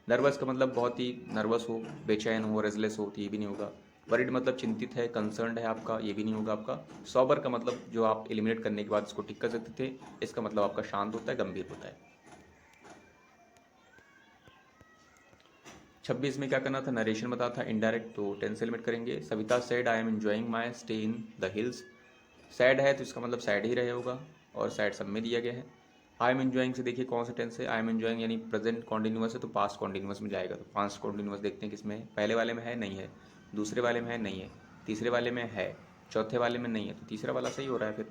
नर्वस का मतलब बहुत ही नर्वस हो, बेचैन हो, रेजलेस हो, तो ये भी नहीं होगा। वरिड मतलब चिंतित है, कंसर्न्ड है आपका, ये भी नहीं होगा आपका। सॉबर का मतलब जो आप एलिमिनेट करने के बाद इसको टिक कर सकते थे, इसका मतलब आपका शांत होता है, गंभीर होता है। 26 में क्या करना था, नरेशन बता था, इनडायरेक्ट, तो टेंस एलिमिनेट करेंगे। Savita said I am enjoying my stay in the hills. Sad है तो इसका मतलब सैड ही रहे होगा, और सैड सब में दिया गया है। आई एम एंजॉइंग से देखिए कौन सा टेंस है, आई एम एंजॉइंग यानी प्रेजेंट कॉन्टिन्यूअस है, तो पास्ट कॉन्टिन्यूअस में जाएगा। तो पास्ट कॉन्टिन्यूअस देखते हैं किसमें है, पहले वाले में है, नहीं है, दूसरे वाले में है, नहीं है, तीसरे वाले में है, चौथे वाले में नहीं है, तो तीसरा वाला सही हो रहा है। फिर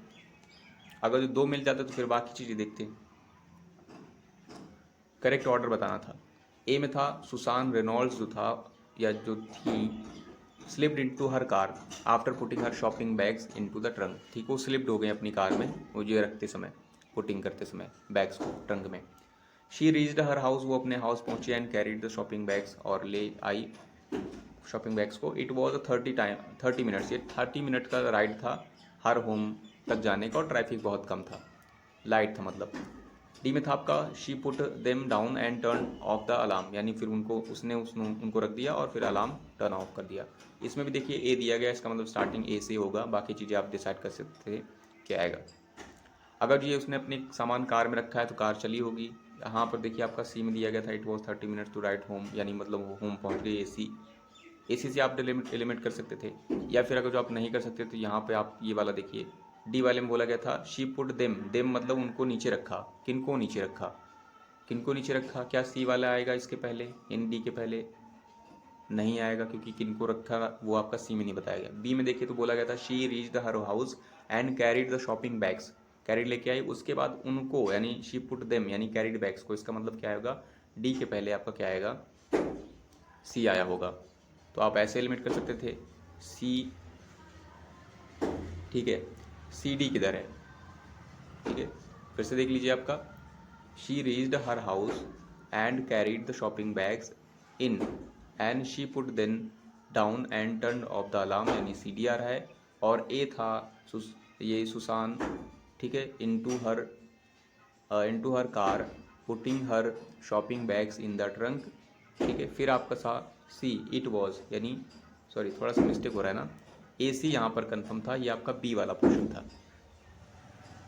अगर जो 2 मिल जाते तो फिर बाकी चीज़ें देखते हैं। करेक्ट ऑर्डर बताना था। ए में था सुसान रेनॉल्ड्स जो था या जो थी slipped into her car after putting her shopping bags into the trunk. ठीक, वो स्लिप्ड हो गए अपनी कार में वो ये रखते समय, पुटिंग करते समय बैग्स को ट्रंक में। शी रीच्ड हर हाउस, वो अपने हाउस पहुंची and carried the shopping bags, और ले आई शॉपिंग बैग्स को। इट वॉज 30 मिनट्स, ये 30 मिनट का राइड था हर होम तक जाने का, और ट्रैफिक बहुत कम था, लाइट था मतलब। डी में था आपका she put them down and turn off the alarm, यानी फिर उसने उनको रख दिया और फिर अलार्म टर्न ऑफ कर दिया। इसमें भी देखिए ए दिया गया, इसका मतलब स्टार्टिंग ए से होगा, बाकी चीज़ें आप डिसाइड कर सकते थे क्या आएगा। अगर ये उसने अपने सामान कार में रखा है तो कार चली होगी। यहाँ पर देखिए आपका सी में दिया गया था it was 30 minutes to write home, यानी मतलब वो होम पहुँच गई एसी से आप एलिमिनेट कर सकते थे। या फिर अगर जो आप नहीं कर सकते तो यहाँ पे आप ये वाला देखिए, डी वाले में बोला गया था शी पुट देम मतलब उनको नीचे रखा। किनको नीचे रखा, किनको नीचे रखा, क्या सी वाला आएगा इसके पहले, यानी डी के पहले नहीं आएगा, क्योंकि किनको रखा वो आपका सी में नहीं बताया गया। बी में देखिए तो बोला गया था she reach the her house and carried the shopping bags, carried लेके आई, उसके बाद उनको, यानी शी पुट देम यानी कैरिड बैग्स को, इसका मतलब क्या होगा, डी के पहले आपका क्या आएगा, सी आया होगा। तो आप ऐसे एलिमिनेट कर सकते थे सी, ठीक है, सी डी किधर है, ठीक है, फिर से देख लीजिए आपका she reached her house and carried the shopping bags in and she put then down and turn off the alarm, यानी सी डी आ रहा है। और ए था ये सुसान, ठीक है, into her car putting her shopping bags in the trunk, ठीक है। फिर आपका था सी इट वॉज, यानी सॉरी थोड़ा सा मिस्टेक हो रहा है ना, ए सी यहाँ पर कंफर्म था, ये आपका बी वाला पोर्शन था,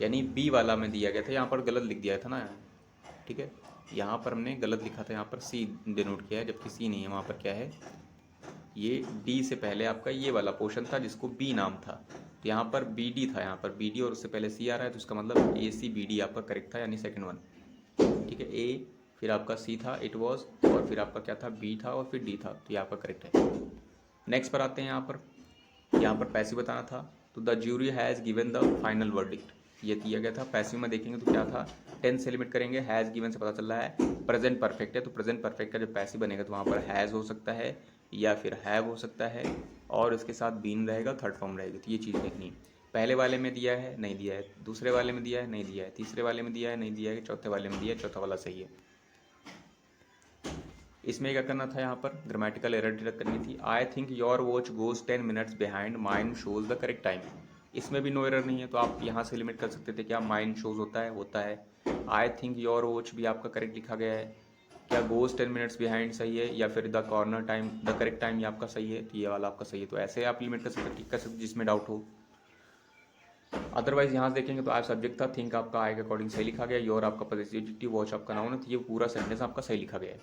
यानी बी वाला में दिया गया था, यहाँ पर गलत लिख दिया था ना, ठीक है, यहाँ पर हमने गलत लिखा था, यहाँ पर सी डिनोट किया है, जबकि सी नहीं है, वहाँ पर क्या है, ये डी से पहले आपका ये वाला पोर्शन था जिसको बी नाम था, तो यहाँ पर बी डी था, यहाँ पर बी डी और उससे पहले सी आ रहा है, तो इसका मतलब ए सी बी डी आपका करेक्ट था, यानी सेकंड वन, ठीक है। ए फिर आपका सी था इट वॉज, और फिर आपका क्या था, बी था, और फिर डी था, तो ये आपका करेक्ट है। नेक्स्ट पर आते हैं, यहाँ पर पैसिव बताना था, तो the jury has given the final verdict, ये दिया गया था। पैसिव में देखेंगे तो क्या था, टेंस से लिमिट करेंगे, हैज़ गिवन से पता चल रहा है प्रेजेंट परफेक्ट है, तो प्रेजेंट परफेक्ट का जब पैसिव बनेगा तो वहाँ पर हैज़ हो सकता है या फिर हैव हो सकता है, और इसके साथ बीन रहेगा, थर्ड फॉर्म रहेगी, तो ये चीज़ देखनी है। पहले वाले में दिया है नहीं दिया है, दूसरे वाले में दिया है नहीं दिया है, तीसरे वाले में दिया है नहीं दिया है, चौथे वाले में दिया है, चौथा वाला सही है। इसमें क्या करना था, यहाँ पर ग्रामेटिकल एरर डिटेक्ट करनी थी। I think your watch goes 10 minutes behind, mine shows the correct time, इसमें भी नो एरर नहीं है, तो आप यहाँ से लिमिट कर सकते थे, क्या माइन शोज होता है। आई थिंक योर वॉच भी आपका करेक्ट लिखा गया है, क्या गोज 10 मिनट्स बिहाइंड सही है, या फिर the corner time the correct time ये आपका सही है, तो ये वाला आपका सही है। तो ऐसे आप लिमिट कर सकते, टिक कर सकते जिसमें डाउट हो। अदरवाइज यहाँ से देखेंगे तो आज सब्जेक्ट था, थिंक आपका आई के अकॉर्डिंग सही लिखा गया, योर आपका पॉजिटिव, वॉच आपका नाउन है, तो ये पूरा सेंटेंस आपका सही लिखा गया है,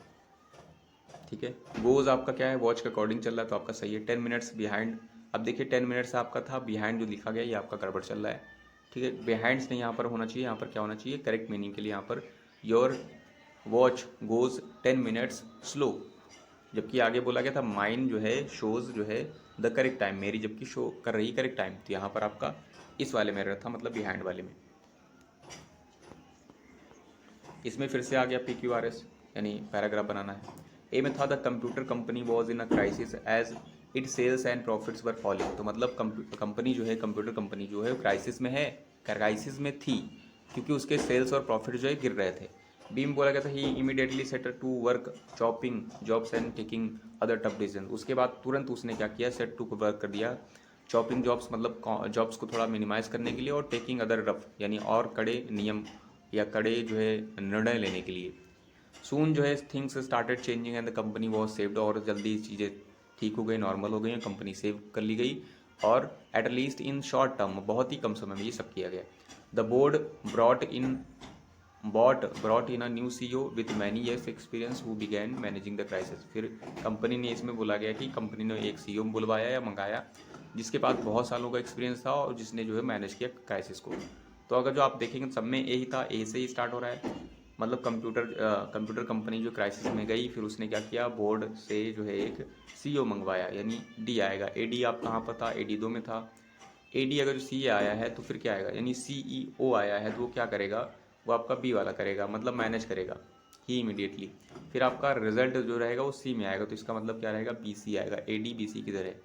ठीक है। गोज आपका क्या है, वॉच के अकॉर्डिंग चल रहा है, तो आपका सही है। 10 मिनट्स बिहाइंड, अब देखिए 10 मिनट्स आपका था, बिहाइंड जो लिखा गया ये आपका गड़बड़ चल रहा है, ठीक है। बिहाइंड्स नहीं यहाँ पर होना चाहिए, यहाँ पर क्या होना चाहिए, करेक्ट मीनिंग के लिए यहाँ per your watch goes 10 minutes slow, जबकि आगे बोला गया था माइन जो है शोज जो है द करेक्ट टाइम, मेरी जबकि शो कर रही करेक्ट टाइम, तो यहाँ पर आपका इस वाले में एरर था, मतलब बिहाइंड वाले में। इसमें फिर से आ गया PQRS, यानी पैराग्राफ बनाना है। ए में था the computer company was in a crisis as it sales and profits were falling, तो मतलब कंपनी जो है, कंप्यूटर कंपनी जो है क्राइसिस में है, क्राइसिस में थी क्योंकि उसके सेल्स और प्रॉफिट जो है गिर रहे थे। बी में बोला गया था he immediately set to work chopping jobs and taking other tough decision, उसके बाद तुरंत उसने क्या किया, सेट टू वर्क कर दिया, चॉपिंग जॉब्स मतलब जॉब्स को थोड़ा मिनिमाइज करने के लिए, और टेकिंग अदर रफ यानी और कड़े नियम या कड़े जो है निर्णय लेने के लिए। सून जो है things started changing and the company was saved, और जल्दी चीज़ें ठीक हो गई, नॉर्मल हो गई, कंपनी सेव कर ली गई, और at least in short term, बहुत ही कम समय में ये सब किया गया। The board brought in a new CEO with many years experience who began managing the crisis, फिर कंपनी ने, इसमें बोला गया कि कंपनी ने एक CEO बुलवाया या मंगाया जिसके पास बहुत सालों का एक्सपीरियंस था और जिसने जो है मैनेज किया क्राइसिस को। तो अगर जो आप देखेंगे सब में ए ही था, ए से ही स्टार्ट हो रहा है, मतलब कंप्यूटर कंपनी जो क्राइसिस में गई, फिर उसने क्या किया, बोर्ड से जो है एक CEO मंगवाया, यानी डी आएगा। AD आप कहाँ पर था, AD 2 में था। AD अगर CA आया है तो फिर क्या आएगा, यानी CEO आया है तो वो क्या करेगा, वो आपका बी वाला करेगा, मतलब मैनेज करेगा, ही इमीडिएटली। फिर आपका रिजल्ट जो रहेगा वो सी में आएगा, तो इसका मतलब क्या रहेगा, बी सी आएगा। ए डी बी सी किधर है,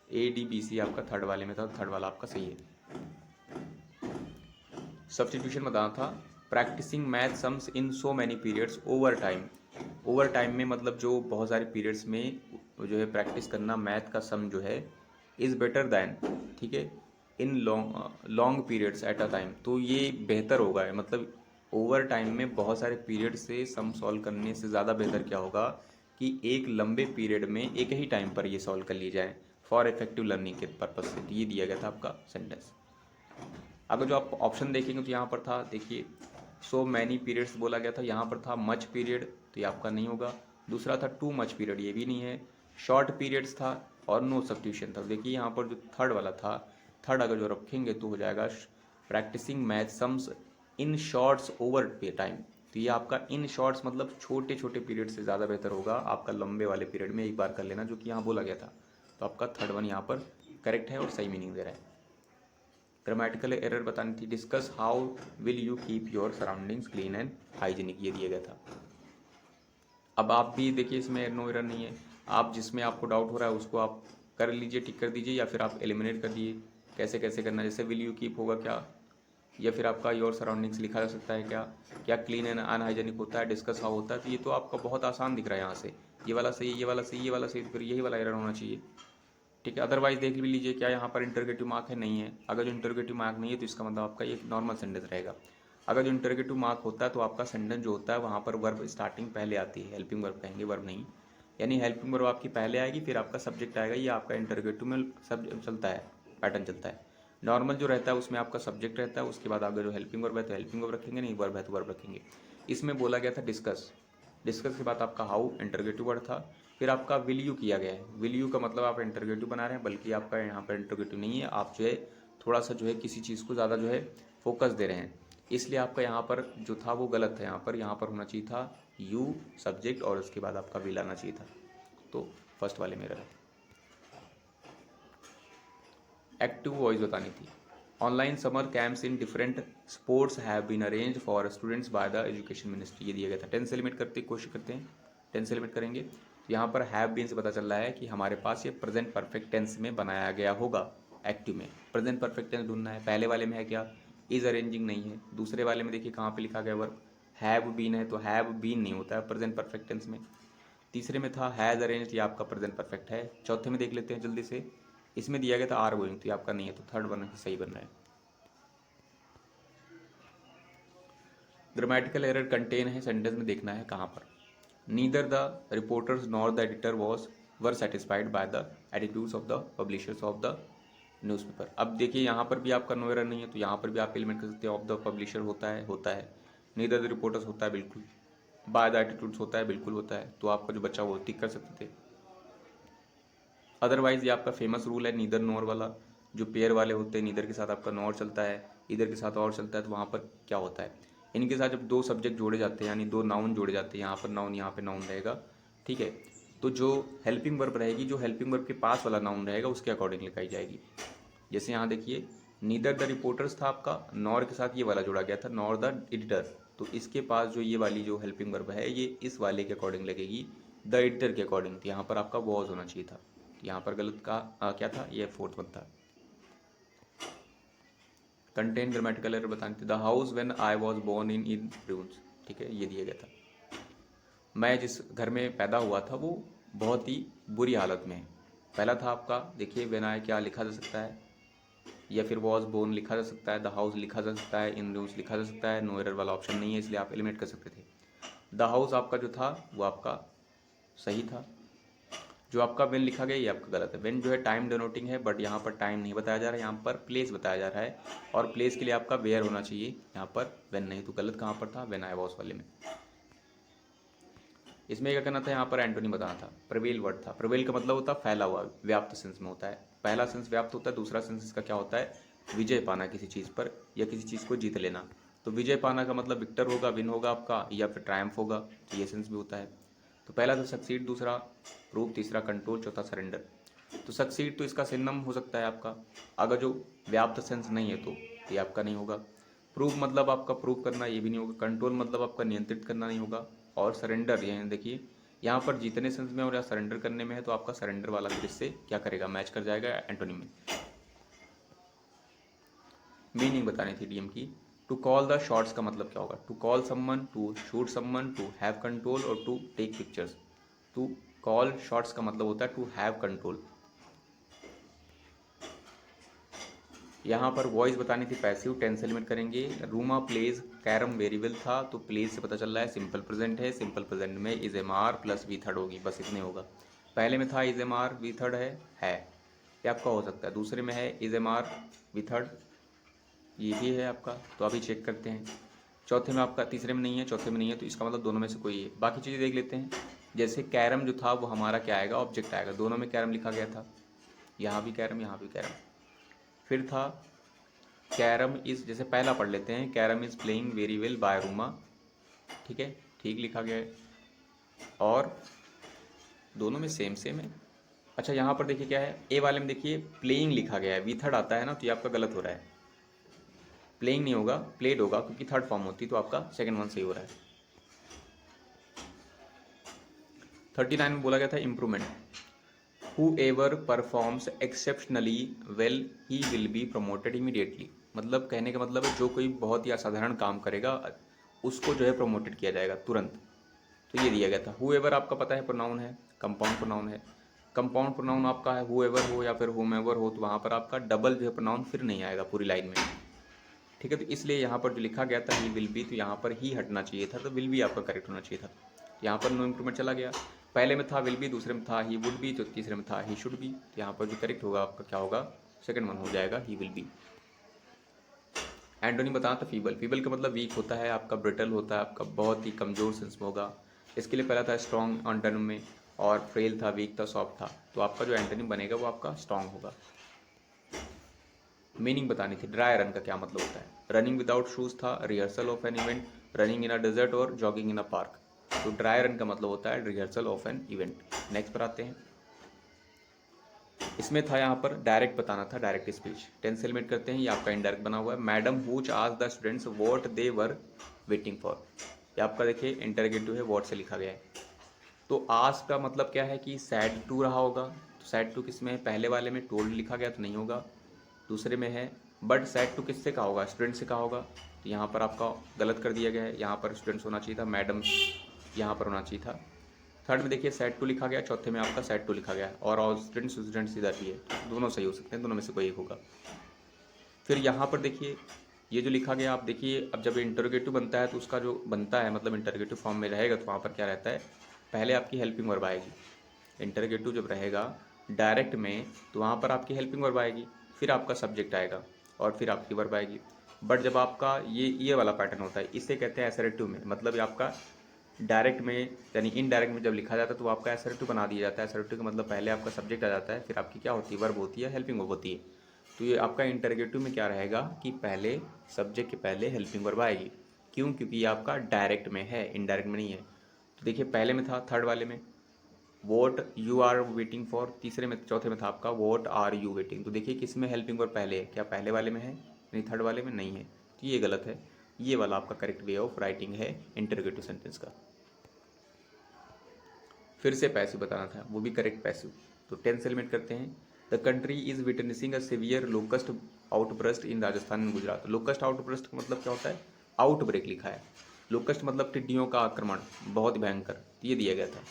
ए डी बी सी आपका थर्ड वाले में था, थर्ड वाला आपका सही है। सब्सटीट्यूशन बताना था, practising math sums in so many periods over time. Over time में मतलब जो बहुत सारे पीरियड्स में जो है प्रैक्टिस करना मैथ का सम जो है इज़ बेटर दैन, ठीक है, in long periods at a time. तो ये बेहतर होगा, मतलब ओवर टाइम में बहुत सारे पीरियड से सम सॉल्व करने से ज़्यादा बेहतर क्या होगा कि एक लंबे पीरियड में एक ही टाइम पर ये सॉल्व कर ली जाए फॉर इफेक्टिव लर्निंग के पर्पज से। ये दिया गया था आपका सेंटेंस। अगर जो आप ऑप्शन देखेंगे तो यहाँ पर था, देखिए, सो मैनी पीरियड्स बोला गया था, यहाँ पर था मच पीरियड, तो ये आपका नहीं होगा। दूसरा था टू मच पीरियड, ये भी नहीं है। शॉर्ट पीरियड्स था और नो सब्स्टिट्यूशन था। देखिए यहाँ पर जो थर्ड वाला था, थर्ड अगर जो रखेंगे तो हो जाएगा practising math sums in shorts over time. तो ये आपका इन शॉर्ट्स मतलब छोटे छोटे पीरियड से ज़्यादा बेहतर होगा आपका लंबे वाले पीरियड में एक बार कर लेना, जो कि यहाँ बोला गया था। तो आपका थर्ड वन यहाँ पर करेक्ट है और सही मीनिंग दे रहा है। ग्रामेटिकल एरर बतानी थी, discuss how will you keep your surroundings clean and hygienic, ये दिया गया था। अब आप भी देखिए इसमें नो एरर नहीं है, आप जिसमें आपको डाउट हो रहा है उसको आप कर लीजिए, टिक कर दीजिए, या फिर आप एलिमिनेट कर दिए। कैसे कैसे करना है, जैसे विल यू कीप होगा क्या, या फिर आपका योर सराउंडिंग्स लिखा जा सकता है क्या, क्या क्लीन एंड अनहाइजेनिक होता है, डिस्कस हाउ होता है। तो ये तो आपका बहुत आसान दिख रहा है यहाँ से, ये वाला सही, ये वाला सही, ये वाला सही, तो फिर यही वाला एरर होना चाहिए, ठीक है। अदरवाइज देख भी लीजिए क्या यहाँ पर इंटरोगेटिव मार्क है, नहीं है। अगर जो इंटरोगेटिव मार्क नहीं है तो इसका मतलब आपका एक नॉर्मल सेंटेंस रहेगा। अगर जो इंटरोगेटिव मार्क होता है तो आपका सेंटेंस जो होता है वहाँ पर वर्ब स्टार्टिंग पहले आती है, हेल्पिंग वर्ब कहेंगे, वर्ब नहीं। यानी हेल्पिंग वर्ब आपकी पहले आएगी, फिर आपका सब्जेक्ट आएगा। ये आपका इंटरोगेटिव में सब चलता है, पैटर्न चलता है। नॉर्मल जो रहता है उसमें आपका सब्जेक्ट रहता है, उसके बाद अगर जो हेल्पिंग वर्ब है तो हेल्पिंग वर्ब रखेंगे, नहीं वर्ब है तो वर्ब रखेंगे। इसमें बोला गया था डिस्कस, डिस्कस के बाद आपका हाउ इंटरोगेटिव वर्ड था, फिर आपका विल यू किया गया है। विल यू का मतलब आप इंटरोगेटिव बना रहे हैं, बल्कि आपका यहाँ पर इंटरोगेटिव नहीं है, आप जो है थोड़ा सा जो है किसी चीज़ को ज़्यादा जो है फोकस दे रहे हैं, इसलिए आपका यहाँ पर जो था वो गलत है। यहाँ पर होना चाहिए था यू सब्जेक्ट और उसके बाद आपका विल आना चाहिए था, तो फर्स्ट वाले में रहा। एक्टिव वॉइस बतानी थी, online summer camps in different sports have been arrange for students by the education ministry, ये दिया गया था। 10 से लिमिट करते कोशिश करते हैं, 10 से लिमिट करेंगे तो यहाँ पर हैव बीन से पता चल रहा है कि हमारे पास ये प्रेजेंट परफेक्ट टेंस में बनाया गया होगा। एक्टिव में प्रेजेंट परफेक्ट टेंस ढूंढना है। पहले वाले में है क्या, इज अरेंजिंग नहीं है। दूसरे वाले में देखिए कहाँ पे लिखा गया वर्ब, हैव बीन है, तो हैव बीन नहीं होता है प्रेजेंट परफेक्ट टेंस में। तीसरे में था हैज़ अरेंज, ये आपका प्रेजेंट परफेक्ट है। चौथे में देख लेते हैं जल्दी से, इसमें दिया गया था आर गोइंग, तो ये आपका नहीं है, तो थर्ड वन सही बन रहा है। ग्रामेटिकल एरर कंटेन है सेंटेंस में, देखना है कहाँ पर। Neither the reporters nor the editor were satisfied by the attitudes of the publishers of the newspaper. अब देखिए यहाँ पर भी आपका नो एरर नहीं है, तो यहाँ पर भी आप एलिमेंट कर सकते हैं। ऑफ द पब्लिशर होता है। नीदर द रिपोर्टर्स होता है, बिल्कुल। बाय द एटीट्यूड्स होता है, बिल्कुल होता है। तो आपका जो बच्चा वो टिक कर सकते थे। अदरवाइज ये आपका फेमस रूल है नीदर नॉर वाला, जो पेयर वाले होते हैं नीदर के साथ आपका नॉर चलता है, इधर के साथ और चलता है। तो वहाँ पर क्या होता है, इनके साथ जब दो सब्जेक्ट जोड़े जाते हैं, यानी दो नाउन जोड़े जाते हैं, यहाँ पर नाउन यहाँ पे नाउन रहेगा, ठीक है। तो जो हेल्पिंग वर्ब रहेगी, जो हेल्पिंग वर्ब के पास वाला नाउन रहेगा उसके अकॉर्डिंग लिखाई जाएगी। जैसे यहाँ देखिए नीदर द रिपोर्टर्स था आपका, नॉर के साथ ये वाला जोड़ा गया था, नॉर द एडिटर। तो इसके पास जो ये वाली जो हेल्पिंग वर्ब है ये इस वाले के अकॉर्डिंग लगेगी, द एडिटर के अकॉर्डिंग। तो यहाँ पर आपका वॉज होना चाहिए था, यहाँ पर गलत का क्या था, ये फोर्थ वन था। कंटेन ग्रामेटिकल एरर बतानी थी, the house when I was born in rooms, ठीक है, ये दिया गया था। मैं जिस घर में पैदा हुआ था वो बहुत ही बुरी हालत में है। पहला था आपका, देखिए व्हेन आई क्या लिखा जा सकता है, या फिर वॉज बोर्न लिखा जा सकता है, द हाउस लिखा जा सकता है, इन रूम्स लिखा जा सकता है। नो एरर वाला ऑप्शन नहीं है, इसलिए आप एलिमिनेट कर सकते थे। द हाउस आपका जो था वो आपका सही था। जो आपका वेन लिखा गया ये आपका गलत है। वेन जो है टाइम डिनोटिंग है, बट यहाँ पर टाइम नहीं बताया जा रहा है, यहाँ पर प्लेस बताया जा रहा है, और प्लेस के लिए आपका वेयर होना चाहिए, यहाँ पर वेन नहीं। तो गलत कहाँ पर था, वेन आई वॉज वाले में। इसमें क्या करना था, यहाँ पर एंटोनी बताना था। प्रवेल वर्ड था, प्रवेल का मतलब होता है फैला हुआ, व्याप्त सेंस में होता है। पहला सेंस व्याप्त होता है, दूसरा सेंस इसका क्या होता है, विजय पाना किसी चीज़ पर या किसी चीज़ को जीत लेना। तो विजय पाना का मतलब विक्टर होगा, विन होगा आपका, या फिर ट्रायम्फ होगा, तो ये सेंस भी होता है। तो पहला था सक्सीड, दूसरा प्रूव, तीसरा कंट्रोल, चौथा सरेंडर। तो सक्सीड तो इसका सिनोनिम हो सकता है आपका, अगर जो व्याप्त सेंस नहीं है तो ये आपका नहीं होगा। प्रूव मतलब आपका प्रूव करना, ये भी नहीं होगा। कंट्रोल मतलब आपका नियंत्रित करना नहीं होगा। और सरेंडर, यानी देखिए यहाँ पर जीतने सेंस में और या सरेंडर करने में है, तो आपका सरेंडर वाला फिर इससे क्या करेगा, मैच कर जाएगा एंटोनिम में। मीनिंग बतानी थी डीएम की। टू कॉल द शॉट्स का मतलब क्या होगा, to call someone, to shoot someone, to have control और to take pictures. To call shots का मतलब होता है टू हैव कंट्रोल। यहाँ पर वॉइस बतानी थी पैसिव, टेंस एलिमेंट करेंगे। Ruma plays carrom very well था, तो प्लेज से पता चल रहा है सिंपल प्रेजेंट है, सिंपल प्रेजेंट में is am are plus V third होगी, बस इतने होगा। पहले में था is am are V third है, ये आपका हो सकता है। दूसरे में है is am are V third, ये भी है आपका, तो अभी चेक करते हैं। चौथे में आपका, तीसरे में नहीं है, चौथे में नहीं है, तो इसका मतलब दोनों में से कोई है। बाकी चीज़ें देख लेते हैं। जैसे कैरम जो था वो हमारा क्या आएगा, ऑब्जेक्ट आएगा, दोनों में कैरम लिखा गया था, यहाँ भी कैरम यहाँ भी कैरम। फिर था कैरम इज़, जैसे पहला पढ़ लेते हैं, carrom is playing very well by Ruma, ठीक है, ठीक लिखा गया है, और दोनों में सेम सेम है। अच्छा यहाँ पर देखिए क्या है, ए वाले में देखिए प्लेइंग लिखा गया है, वी थर्ड आता है ना, तो ये आपका गलत हो रहा है, प्लेइंग नहीं होगा, प्लेड होगा, क्योंकि थर्ड फॉर्म होती, तो आपका सेकंड वन सही हो रहा है। 39 में बोला गया था improvement, whoever performs exceptionally well he will be promoted immediately. मतलब कहने का मतलब है जो कोई बहुत ही असाधारण काम करेगा उसको जो है प्रमोटेड किया जाएगा तुरंत, तो ये दिया गया था। whoever आपका पता है प्रोनाउन है, कंपाउंड प्रोनाउन है। कंपाउंड प्रोनाउन आपका है whoever हो या फिर whomever हो, तो वहाँ पर आपका डबल जो है प्रोनाउन फिर नहीं आएगा पूरी लाइन में, ठीक है। तो इसलिए यहाँ पर जो लिखा गया था ही विल बी, तो यहाँ पर ही हटना चाहिए था, तो विल बी आपका करेक्ट होना चाहिए था। यहाँ पर नो इम्प्रूवमेंट चला गया। पहले में था विल बी, दूसरे में था ही वुड बी, तो तीसरे में था ही शुड बी, तो यहाँ पर जो करेक्ट होगा आपका क्या होगा, सेकंड वन हो जाएगा ही विल बी। एंटोनी बताना था फीबल, फीबल का मतलब वीक होता है आपका, ब्रिटल होता है आपका, बहुत ही कमज़ोर सेंस में होगा। इसके लिए पहला था स्ट्रॉन्ग ऑन में, और फ्रेल था, वीक था, सॉफ्ट था, तो आपका जो एंटोनी बनेगा वो आपका स्ट्रॉन्ग होगा। मीनिंग बतानी थी, ड्राई रन का क्या मतलब होता है। रनिंग विदाउट शूज़ था, rehearsal of an event, running in a desert और जॉगिंग इन अ पार्क। तो ड्राई रन का मतलब होता है rehearsal of an event. Next पर आते हैं, इसमें था यहाँ पर डायरेक्ट बताना था, डायरेक्ट स्पीच। टेंस एलिमेंट करते हैं, ये आपका इनडायरेक्ट बना हुआ है। मैडम हूच आज the students what they were waiting for, ये आपका देखिए इंटरगेटिव है, वॉट से लिखा गया है। तो आज का मतलब क्या है कि सैड टू रहा होगा, तो सैड टू किस में है, पहले वाले में टोल्ड लिखा गया तो नहीं होगा, दूसरे में है बट सैड टू किससे कहा होगा, स्टूडेंट से कहा होगा, तो यहाँ पर आपका गलत कर दिया गया है, यहाँ पर स्टूडेंट्स होना चाहिए था, मैडम यहाँ पर होना चाहिए था। थर्ड में देखिए सैड टू लिखा गया, चौथे में आपका सैड टू लिखा गया है, और स्टूडेंट्स इधर भी है, दोनों सही हो सकते हैं, दोनों में से कोई एक होगा। फिर यहाँ पर देखिए ये जो लिखा गया, आप देखिए अब जब इंटरोगेटिव बनता है तो उसका जो बनता है मतलब इंटरोगेटिव फॉर्म में रहेगा, तो वहाँ पर क्या रहता है, पहले आपकी हेल्पिंग वर्ब आएगी। इंटरोगेटिव जब रहेगा डायरेक्ट में, तो वहाँ पर आपकी हेल्पिंग वर्ब आएगी, फिर आपका सब्जेक्ट आएगा, और फिर आपकी वर्ब आएगी। बट जब आपका ये वाला पैटर्न होता है, इसे कहते हैं एसरेटिव में, मतलब आपका डायरेक्ट में यानी इनडायरेक्ट में जब लिखा जाता है तो आपका एसरेटिव बना दिया जाता है। एसरेटिव का मतलब पहले आपका सब्जेक्ट आ जाता है, फिर आपकी क्या होती है, वर्ब होती है, हेल्पिंग वर्ब होती है। तो ये आपका इंटरोगेटिव में क्या रहेगा कि पहले सब्जेक्ट के पहले हेल्पिंग वर्ब आएगी। क्यों, क्योंकि ये आपका डायरेक्ट में है, इनडायरेक्ट में नहीं है। तो देखिए पहले में था, थर्ड वाले में what you are waiting for, तीसरे में चौथे में था आपका वॉट आर यू वेटिंग। तो देखिए किस में हेल्पिंग वर्ब पहले है, क्या पहले वाले में है, नहीं थर्ड वाले में नहीं है, तो ये गलत है। ये वाला आपका करेक्ट वे ऑफ राइटिंग है इंटरोगेटिव सेंटेंस का। फिर से पैसिव बताना था, वो भी करेक्ट पैसिव। तो टेंस एलिमेंट करते हैं, the country is witnessing a severe locust outburst in Rajasthan and Gujarat. Locust outburst का मतलब क्या होता है, आउटब्रेक लिखा है, लोकस्ट मतलब टिड्डियों का आक्रमण, बहुत भयंकर, ये दिया गया था।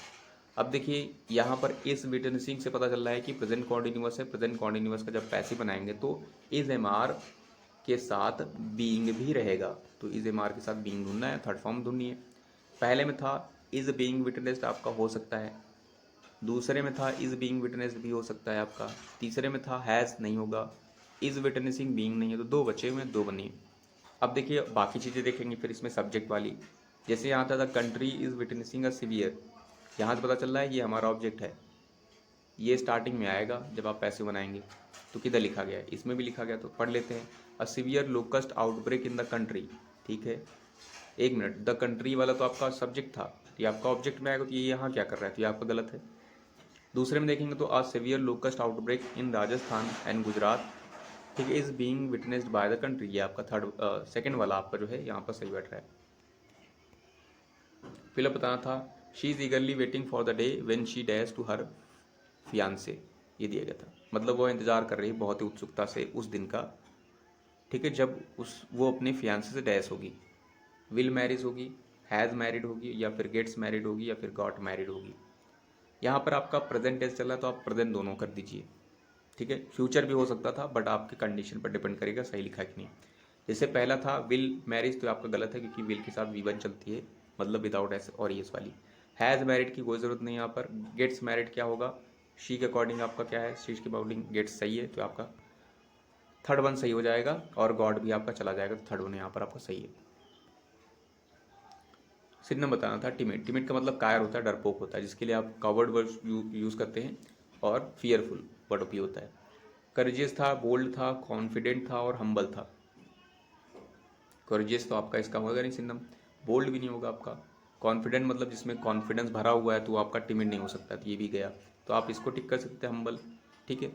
अब देखिए यहाँ पर इस विटनेसिंग से पता चल रहा है कि प्रेजेंट कॉन्टिन्यूअस है, प्रेजेंट कॉन्टिन्यूअस का जब पैसिव बनाएंगे तो इज एम आर के साथ बीइंग भी रहेगा, तो इज एम आर के साथ बीइंग ढूंढना है, थर्ड फॉर्म ढूंढनी है। पहले में था इज बीइंग विटनेस्ड आपका हो सकता है, दूसरे में था इज बीइंग विटनेस्ड भी हो सकता है आपका, तीसरे में था हैज़ नहीं होगा, इज विटनेसिंग बीइंग नहीं है, तो दो बचे हुए, दो बनी। अब देखिए बाकी चीज़ें देखेंगे फिर इसमें सब्जेक्ट वाली, जैसे यहाँ था the country is witnessing a severe, यहाँ से पता चल रहा है ये हमारा ऑब्जेक्ट है, ये स्टार्टिंग में आएगा जब आप पैसे बनाएंगे, तो किधर लिखा गया है, इसमें भी लिखा गया, तो पढ़ लेते हैं। A severe locust outbreak in the country, ठीक है, एक मिनट, द कंट्री वाला तो आपका सब्जेक्ट था, ये आपका ऑब्जेक्ट में आएगा, तो ये यहाँ क्या कर रहा है, तो ये आपका गलत है। दूसरे में देखेंगे तो a severe locust outbreak in Rajasthan and Gujarat, ठीक है, is being witnessed by the country, ये आपका थर्ड सेकंड वाला आपका जो है यहाँ पर सही बैठ रहा है। फिलअप बताना था she is eagerly waiting for the day when she dash to her fiance, ये दिया गया था। मतलब वो इंतज़ार कर रही है बहुत ही उत्सुकता से उस दिन का, ठीक है, जब वो अपने फियांसे से डैश होगी। विल मैरिज होगी, हैज़ मैरिड होगी, या फिर गेट्स मैरिड होगी, या फिर गॉट मैरिड होगी। यहाँ पर आपका प्रेजेंट टेंस चल रहा है तो आप प्रेजेंट दोनों कर दीजिए, ठीक है। फ्यूचर भी हो सकता था बट आपके कंडीशन पर डिपेंड करेगा सही लिखा है कि नहीं। जैसे पहला था विल मैरिज, तो आपका गलत है क्योंकि विल के साथ V1 चलती है, मतलब विदाउट एस और एस वाली। हैज़ मैरिड की कोई ज़रूरत नहीं यहाँ पर। गेट्स मैरिड क्या होगा, शी के अकॉर्डिंग आपका क्या है, शी के अकॉर्डिंग गेट्स सही है, तो आपका थर्ड वन सही हो जाएगा, और गॉड भी आपका चला जाएगा, तो थर्ड वन यहाँ पर आपका सही है। सिनोनिम बताना था टिमिड। टिमिड का मतलब कायर होता है, डरपोक होता है, जिसके लिए आप कवर्ड वर्ड यूज़ करते हैं, और फियरफुल वर्ड भी होता है। करेजियस था, बोल्ड था, कॉन्फिडेंट था, और हम्बल था। करेजियस तो आपका इसका होगा नहीं सिनोनिम, बोल्ड भी नहीं होगा आपका। कॉन्फिडेंट मतलब जिसमें कॉन्फिडेंस भरा हुआ है तो आपका टिमिड नहीं हो सकता, तो ये भी गया, तो आप इसको टिक कर सकते हैं हम्बल, ठीक है।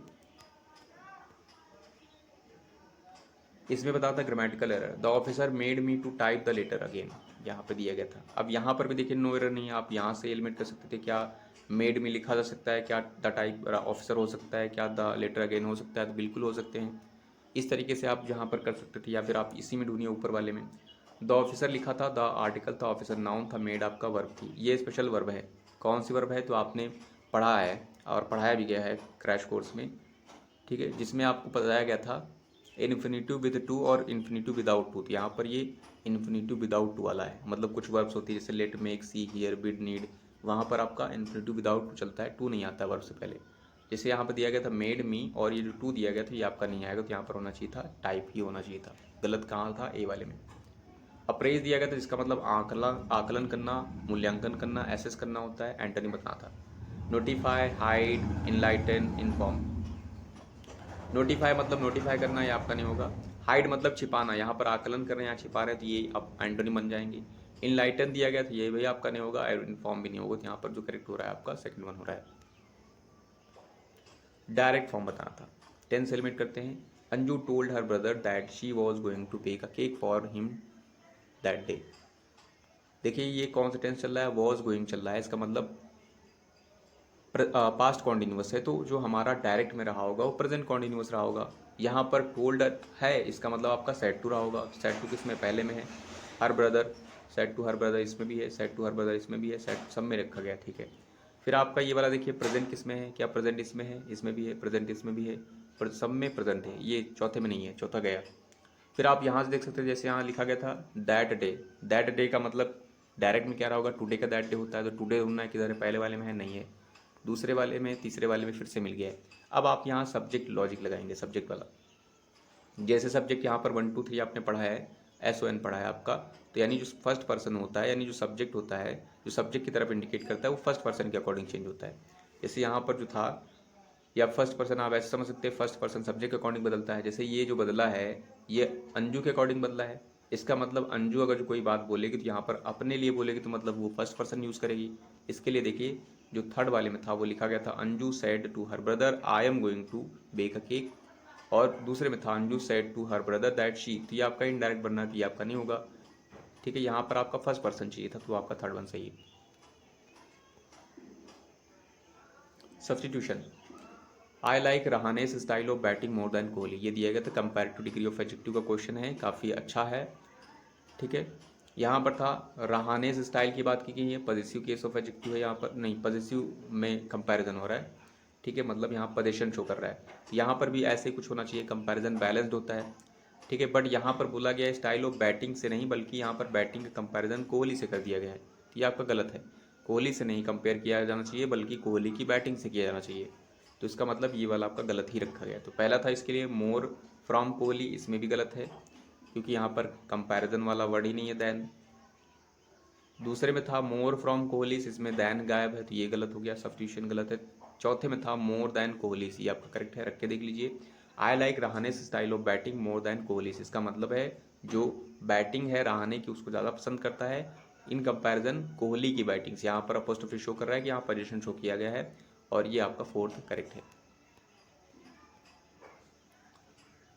इसमें बताता grammatical error, the officer made me to type the letter again, यहाँ पे दिया गया था। अब यहाँ पर भी देखिए नो एरर नहीं है, आप यहाँ से एलिमेंट कर सकते थे, क्या मेड में लिखा जा सकता है, क्या द टाइप ऑफिसर हो सकता है, क्या द लेटर अगेन हो सकता है, तो बिल्कुल हो सकते हैं। इस तरीके से आप यहाँ पर कर सकते थे, या फिर आप इसी में ढूंढिए ऊपर वाले में। द ऑफिसर लिखा था, द आर्टिकल था, ऑफिसर नाउन था, मेड आपका वर्ब थी। ये स्पेशल वर्ब है, कौन सी वर्ब है, तो आपने पढ़ा है और पढ़ाया भी गया है क्रैश कोर्स में, ठीक है, जिसमें आपको बताया गया था इन्फिनिटिव विद टू और इन्फिनिटिव विदाउट टू। तो यहाँ पर ये इन्फिनिटिव विदाउट टू वाला है, मतलब कुछ वर्ब्स होती है जैसे let, make, see, hear, bid, need, वहाँ पर आपका इन्फिनिटिव विदाउट टू चलता है, टू नहीं आता वर्ब से पहले। जैसे यहाँ पर दिया गया था मेड मी, और ये जो टू दिया गया था ये आपका नहीं आएगा, तो यहाँ पर होना चाहिए था टाइप ही होना चाहिए था। गलत कहाँ था, ए वाले में। अप्रेज दिया गया था, जिसका मतलब आकलन करना, मूल्यांकन करना, एसेस करना होता है, एंटनी बताना था। Notify, hide, enlighten, inform. Notify मतलब नोटिफाई करना, ये आपका नहीं होगा। हाइड मतलब छिपाना, यहाँ पर आकलन कर रहे हैं, यहाँ छिपा रहे हैं, तो ये अब एंटोनी बन जाएंगे। इनलाइटन दिया गया था, ये भी आपका नहीं होगा, इन्फॉर्म भी नहीं होगा, तो यहाँ पर जो करेक्ट हो रहा है आपका सेकंड वन हो रहा है। डायरेक्ट फॉर्म बताना था। टेंस एलिमेंट करते हैं। Anju told her brother that she was going to bake a cake for him that day. देखिए ये कौन सा टेंस चल रहा है, वॉज गोइंग चल रहा है, इसका मतलब पास्ट कॉन्टिन्यूस है, तो जो हमारा डायरेक्ट में रहा होगा वो प्रेजेंट कॉन्टिन्यूस रहा होगा। यहाँ पर टोल्ड है, इसका मतलब आपका सेड टू रहा होगा। सेड टू किसमें, पहले में है। Her brother, said to her brother इसमें भी है, सेड टू हर ब्रदर इसमें भी है, सेड सब में रखा गया, ठीक है। फिर आपका ये वाला देखिए प्रेजेंट किसमें है, क्या प्रेजेंट इसमें है, इसमें भी है, प्रेजेंट इसमें भी है, पर सब में प्रेजेंट है, ये चौथे में नहीं है, चौथा गया। फिर आप यहाँ से देख सकते हैं, जैसे यहाँ लिखा गया था दैट डे। दैट डे का मतलब डायरेक्ट में क्या रहा होगा, टुडे का दैट डे होता है, तो टुडे ढूंढना है किधर है, पहले वाले में है, नहीं है, दूसरे वाले में, तीसरे वाले में फिर से मिल गया है। अब आप यहाँ सब्जेक्ट लॉजिक लगाएंगे, सब्जेक्ट वाला। जैसे सब्जेक्ट यहाँ पर 1 2 3 आपने पढ़ा है, SON पढ़ा है आपका, तो यानी जो फर्स्ट पर्सन होता है, यानी जो सब्जेक्ट होता है, जो सब्जेक्ट की तरफ इंडिकेट करता है, वो फर्स्ट पर्सन के अकॉर्डिंग चेंज होता है। जैसे यहाँ पर जो था, या फर्स्ट पर्सन आप ऐसे समझ सकते हैं, फर्स्ट पर्सन सब्जेक्ट के अकॉर्डिंग बदलता है। जैसे ये जो बदला है ये अंजू के अकॉर्डिंग बदला है, इसका मतलब अंजू अगर जो कोई बात बोलेगी तो यहाँ पर अपने लिए बोलेगी, तो मतलब वो फर्स्ट पर्सन यूज़ करेगी। इसके लिए देखिए जो थर्ड वाले में था वो लिखा गया था Anju said to her brother I am going to bake a cake, और दूसरे में था Anju said to her brother that she, तो ये आपका इनडायरेक्ट बनना है, तो ये आपका नहीं होगा, ठीक है। यहाँ पर आपका फर्स्ट पर्सन चाहिए था, तो आपका थर्ड वन सही है। Substitution, I like Rahane's style of batting more than Kohli, ये दिया गया था, कंपैरेटिव डिग्री ऑफ एडजेक्टिव का क्वेश्चन है, काफ़ी अच्छा है, ठीक है। यहाँ पर था रहानेस स्टाइल की बात की गई है, पॉजिटिव केस ऑफ एडजेक्टिव है, यहाँ पर नहीं, पॉजिटिव में कंपैरिजन हो रहा है, ठीक है, मतलब यहाँ पोजीशन शो कर रहा है। यहाँ पर भी ऐसे कुछ होना चाहिए, कंपैरिजन बैलेंस्ड होता है, ठीक है। बट यहाँ पर बोला गया है स्टाइल ऑफ बैटिंग से नहीं, बल्कि यहाँ पर बैटिंग का कंपैरिजन कोहली से कर दिया गया है, ये आपका गलत है। कोहली से नहीं कंपेयर किया जाना चाहिए, बल्कि कोहली की बैटिंग से किया जाना चाहिए, तो इसका मतलब ये वाला आपका गलत ही रखा गया। तो पहला था इसके लिए मोर फ्रॉम कोहली, इसमें भी गलत है क्योंकि यहाँ पर कंपैरिजन वाला वर्ड ही नहीं है दैन। दूसरे में था मोर फ्रॉम कोहलीस, इसमें दैन गायब है, तो ये गलत हो गया, सब्स्टिट्यूशन गलत है। चौथे में था मोर दैन कोहलीस, ये आपका करेक्ट है, रख के देख लीजिए। I like Rahane's style of batting more than Kohli's, इसका मतलब है जो बैटिंग है रहाने की उसको ज़्यादा पसंद करता है इन कंपैरिजन कोहली की बैटिंग से। यहाँ पर अपोस्ट्रोफी शो कर रहा है कि यहाँ पोजीशन शो किया गया है, और ये आपका फोर्थ करेक्ट है।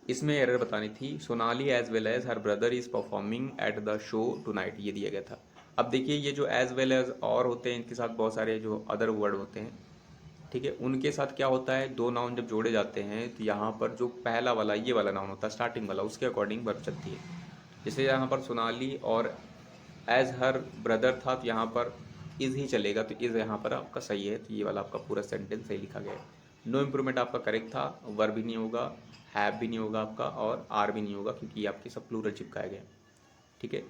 इसमें एरर बतानी थी, Sonali as well as her brother is performing at the show tonight, ये दिया गया था। अब देखिए ये जो एज वेल एज और होते हैं, इनके साथ बहुत सारे जो अदर वर्ड होते हैं, ठीक है, उनके साथ क्या होता है, दो नाउन जब जोड़े जाते हैं तो यहाँ पर जो पहला वाला ये वाला नाउन होता है स्टार्टिंग वाला, उसके अकॉर्डिंग वर्ब चलती है। जैसे यहाँ पर सोनाली और एज हर ब्रदर था तो यहाँ पर इज़ ही चलेगा, तो इज़ यहाँ पर आपका सही है, तो ये वाला आपका पूरा सेंटेंस सही लिखा गया है। नो इम्प्रूवमेंट आपका करेक्ट था, वर्ब भी नहीं होगा, हैव भी नहीं होगा आपका, और आर भी नहीं होगा, क्योंकि ये आपके सब प्लूरल चिपकाया गया है। ठीक है,